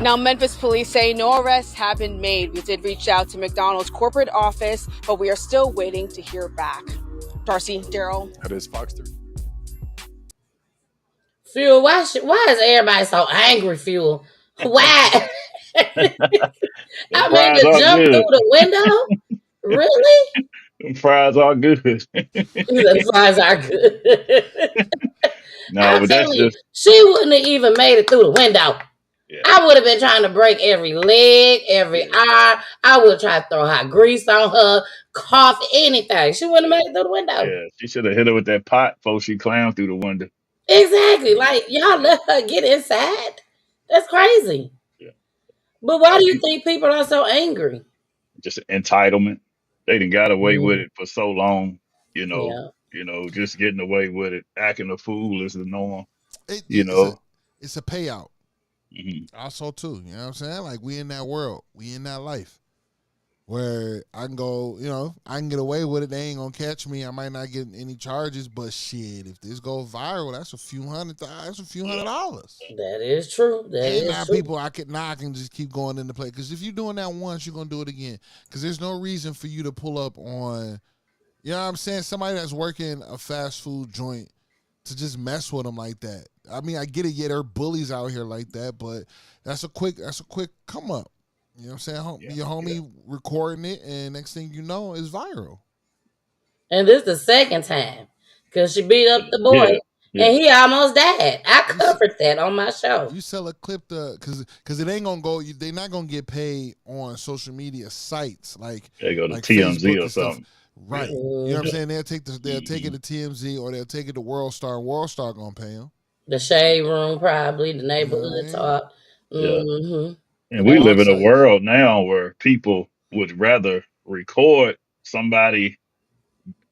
Now, Memphis police say no arrests have been made. We did reach out to McDonald's corporate office, but we are still waiting to hear back. Darcy, Daryl. That is Fox 3. Fuel, why is everybody so angry, Fuel? Why? I mean, to jump through the window? Really? Them fries are good. The fries are good. No, but that's just... She wouldn't have even made it through the window. Yeah. I would have been trying to break every leg, every arm. I would have tried to throw hot grease on her, cough, anything. She wouldn't have made it through the window. Yeah, she should have hit her with that pot before she climbed through the window. Exactly. Like, y'all let her get inside. That's crazy. Yeah. But why do you think people are so angry? Just entitlement. They done got away with it for so long, you know. Yeah. You know, just getting away with it, acting a fool is the norm. It's a payout. Mm-hmm. Also, too, you know what I'm saying? Like, we in that world, we in that life where I can go, you know, I can get away with it. They ain't gonna catch me. I might not get any charges, but shit, if this goes viral, that's a few $100. That is true. People, I can just keep going into play, because if you're doing that once, you're gonna do it again. Because there's no reason for you to pull up on, you know what I'm saying, somebody that's working a fast food joint to just mess with them like that. I mean, I get it. Yeah, there are bullies out here like that, but that's a quick come up. You know what I'm saying? Your homie recording it, and next thing you know, it's viral. And this is the second time, because she beat up the boy, and he almost died. I covered that on my show. You sell a clip because it ain't gonna go. They're not gonna get paid on social media sites like they go to like TMZ Facebook or something. Right. You know what I'm saying? They'll take it to TMZ, or they'll take it to World Star. World Star gonna pay them. The Shade Room, probably the Neighborhood Talk. Mm-hmm. And we live in a world now where people would rather record somebody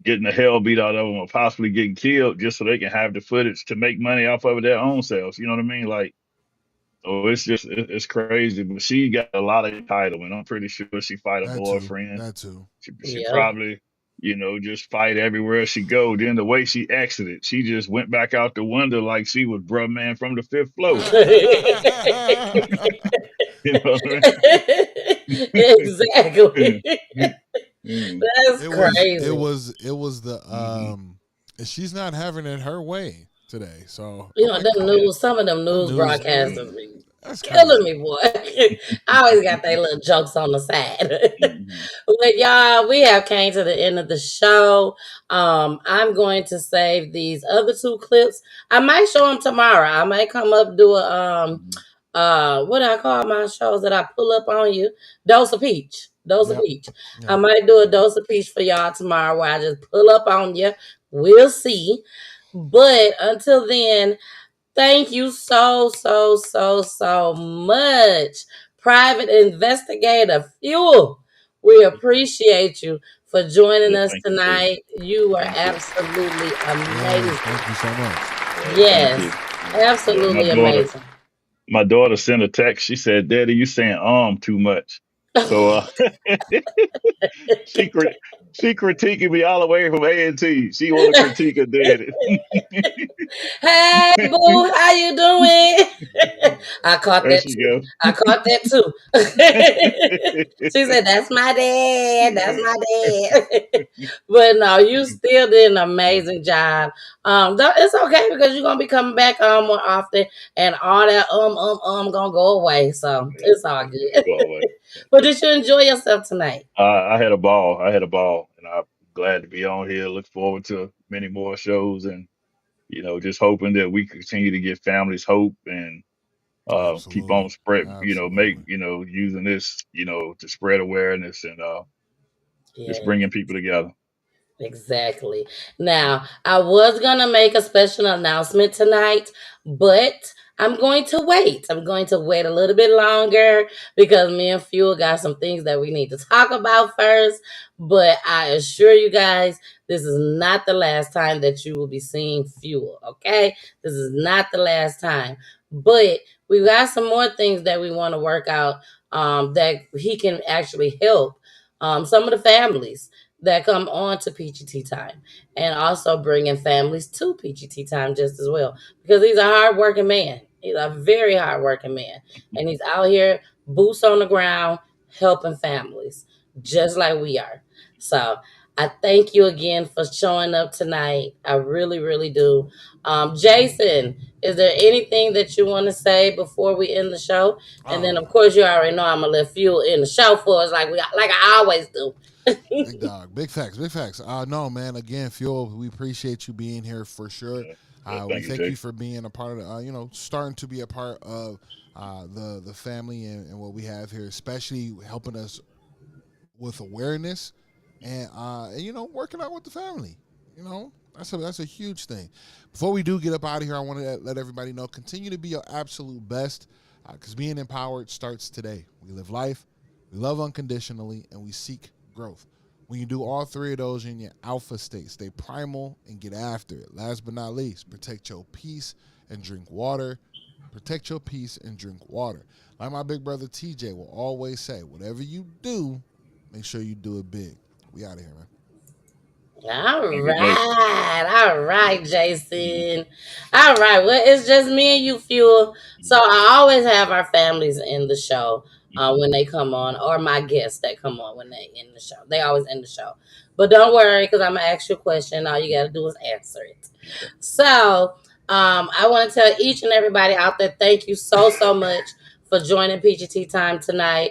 getting the hell beat out of them or possibly getting killed just so they can have the footage to make money off of their own selves. You know what I mean? Like, so it's crazy. But she got a lot of entitlement. I'm pretty sure she fight a boyfriend. That too. She probably, just fight everywhere she go. Then the way she exited, she just went back out the window like she was bruh man from the 5th floor. You know what I mean? Exactly. That's crazy. It was the she's not having it her way today. So some of them news broadcasters. That's Killing crazy. me, boy. I always got they little jokes on the side. Mhm. But y'all, we have came to the end of the show. I'm going to save these other two clips. I might show them tomorrow. I might come up do a what do I call my shows that I pull up on you? Dose of Peach. Dose of Yep. Peach. I Yep. might do a dose of peach for y'all tomorrow where I just pull up on you. We'll see. But until then, thank you so much, Private Investigator Fuel. We appreciate you for joining Yeah, us thank you too. tonight. You were Thank you. absolutely Yes, amazing. thank you so much. Yeah, thank Yes, you. Yeah, absolutely amazing. my daughter sent a text. She said, "Daddy, you saying too much." So she crit- she critiquing me all the way from A&T. She want to critique her daddy. Hey, boo, how you doing? I caught There that she too. go. I caught that too. She said, "That's my dad. That's my dad." But no, you still did an amazing job. It's okay because you're gonna be coming back on more often, and all that gonna go away. So it's all Yeah, good. go away. But did you enjoy yourself tonight? I had a ball. I had a ball, and I'm glad to be on here. Look forward to many more shows, and just hoping that we continue to give families hope and keep Absolutely. on spread. Make Absolutely. using this, to spread awareness and just Yeah. bringing people together. Exactly. Now, I was going to make a special announcement tonight, but I'm going to wait. I'm going to wait a little bit longer because me and Fuel got some things that we need to talk about first. But I assure you guys, this is not the last time that you will be seeing Fuel, okay? This is not the last time. But we got some more things that we want to work out that he can actually help some of the families that come on to Peachy Tea Time and also bringing families to Peachy Tea Time just as well because he's a hardworking man. He's a very hardworking man and he's out here boots on the ground helping families just like we are. So I thank you again for showing up tonight. I really, really do. Jason, is there anything that you want to say before we end the show? And then, Oh, of course, you already know I'm gonna let Fuel in the show for us, like I always do. big dog. Big facts. Big facts. No, man. Again, Fuel, we appreciate you being here for sure. Yeah, We thank you, thank Jay. you for being a part of, starting to be a part of the family and what we have here, especially helping us with awareness and working out with the family. That's a huge thing. Before we do get up out of here, I want to let everybody know: continue to be your absolute best, because being empowered starts today. We live life, we love unconditionally, and we seek growth. When you do all three of those, you're in your alpha state. Stay primal and get after it. Last but not least, protect your peace and drink water. Protect your peace and drink water. Like my big brother TJ will always say, whatever you do, make sure you do it big. We out of here, man. All Thank you, Jay. right, all right, Jason. All right, well, it's just me and you, Fuel. So I always have our families in the show when they come on, or my guests that come on when they in the show. They always end the show. But don't worry, because I'm gonna ask you a question. All you gotta do is answer it. So I want to tell each and everybody out there, thank you so much for joining Peachy Tea Time tonight.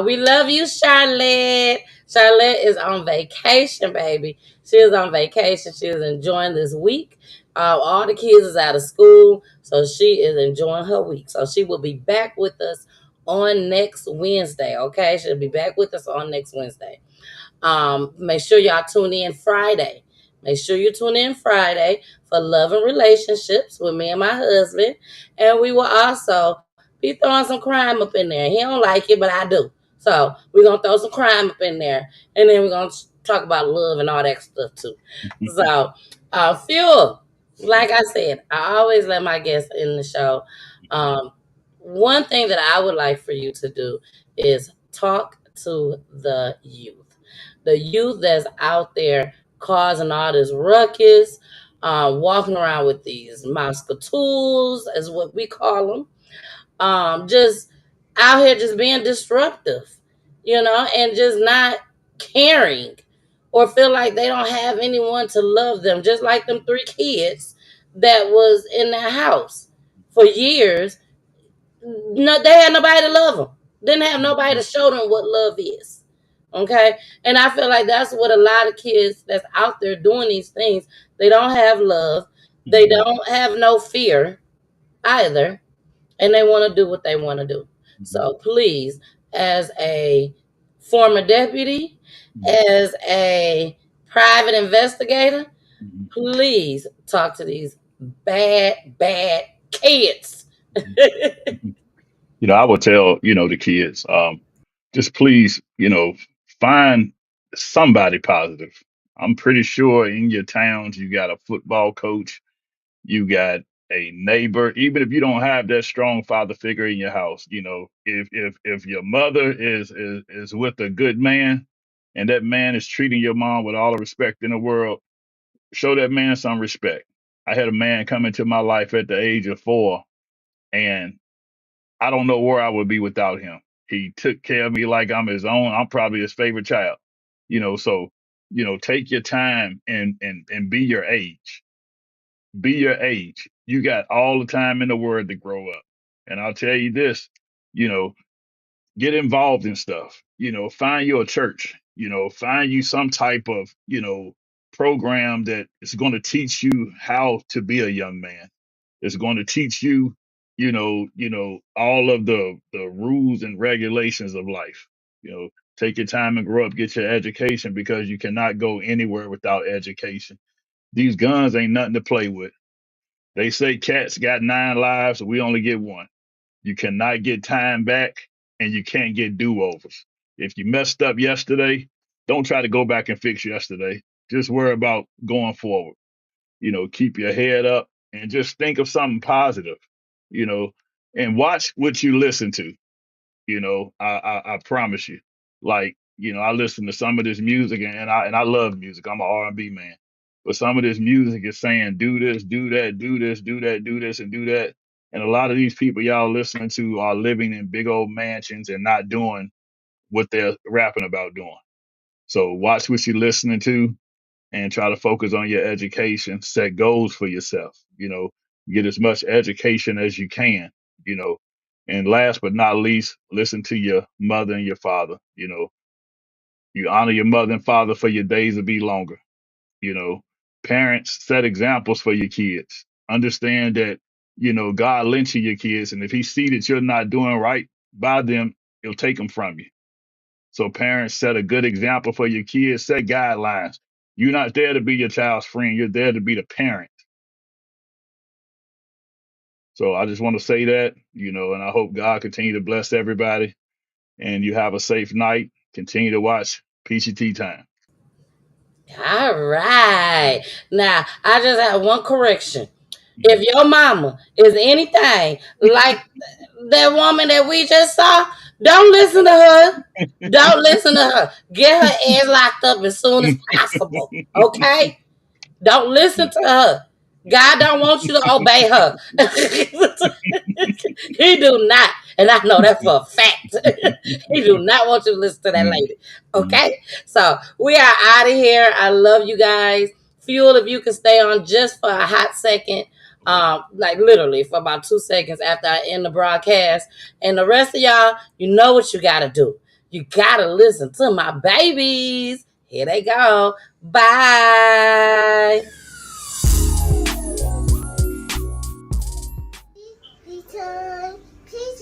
We love you, Charlotte. Charlotte is on vacation, baby. She is on vacation. She is enjoying this week. All the kids is out of school, so she is enjoying her week. So she will be back with us on next Wednesday. Okay, she'll be back with us on next Wednesday. Make sure y'all tune in Friday. Make sure you tune in Friday for Love and Relationships with me and my husband. And we will also be throwing some crime up in there. He don't like it, but I do. So we're gonna throw some crime up in there. And then we're gonna talk about love and all that stuff too. So Fuel, like I said, I always let my guests in the show. Um, one thing that I would like for you to do is talk to the youth that's out there causing all this ruckus, walking around with these Moscow tools, as what we call them, just out here just being disruptive, and just not caring or feel like they don't have anyone to love them, just like them three kids that was in their house for years no, they had nobody to love them. Didn't have nobody to show them what love is. Okay, and I feel like that's what a lot of kids that's out there doing these things. They don't have love. They don't have no fear either, and they want to do what they want to do. So please, as a former deputy, as a private investigator, please talk to these bad kids. You know, I would tell, the kids, just please, find somebody positive. I'm pretty sure in your towns you got a football coach, you got a neighbor, even if you don't have that strong father figure in your house, if your mother is with a good man and that man is treating your mom with all the respect in the world, show that man some respect. I had a man come into my life at the age of 4, and I don't know where I would be without him. He took care of me like I'm his own. I'm probably his favorite child. So take your time and be your age. Be your age. You got all the time in the world to grow up. And I'll tell you this, you know, get involved in stuff. Find you a church. Find you some type of, program that is going to teach you how to be a young man. It's going to teach you, all of the rules and regulations of life. Take your time and grow up, get your education, because you cannot go anywhere without education. These guns ain't nothing to play with. They say cats got 9 lives, we only get 1. You cannot get time back, and you can't get do-overs. If you messed up yesterday, don't try to go back and fix yesterday. Just worry about going forward. Keep your head up and just think of something positive, you know, and watch what you listen to. I promise you. Like, I listen to some of this music, and I love music. I'm an R&B man. But some of this music is saying do this, do that, do this, do that, do this, and do that. And a lot of these people y'all listening to are living in big old mansions and not doing what they're rapping about doing. So watch what you're listening to and try to focus on your education. Set goals for yourself. Get as much education as you can. You know, and last but not least, listen to your mother and your father. You honor your mother and father for your days to be longer. You know, Parents, set examples for your kids. Understand that, God lent you your kids, and if he see that you're not doing right by them, he'll take them from you. So parents, set a good example for your kids, set guidelines. You're not there to be your child's friend, you're there to be the parent. So I just want to say that, and I hope God continue to bless everybody, and you have a safe night. Continue to watch Peachy Tea Tyme. All right. Now, I just have one correction. If your mama is anything like that woman that we just saw, don't listen to her. Don't listen to her. Get her ass locked up as soon as possible. Okay? Don't listen to her. God don't want you to obey her. He do not. And I know that for a fact. He do not want you to listen to that lady. Okay? So we are out of here. I love you guys. Fuel, if you can stay on just for a hot second. Like literally for about 2 seconds after I end the broadcast. And the rest of y'all, you know what you gotta do. You gotta listen to my babies. Here they go. Bye. Peachy Tyme. Peachy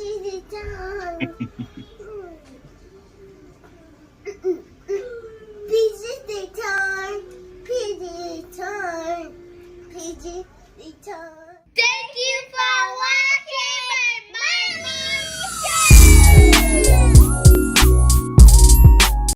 Tyme. Peachy Tyme. Peachy Tyme.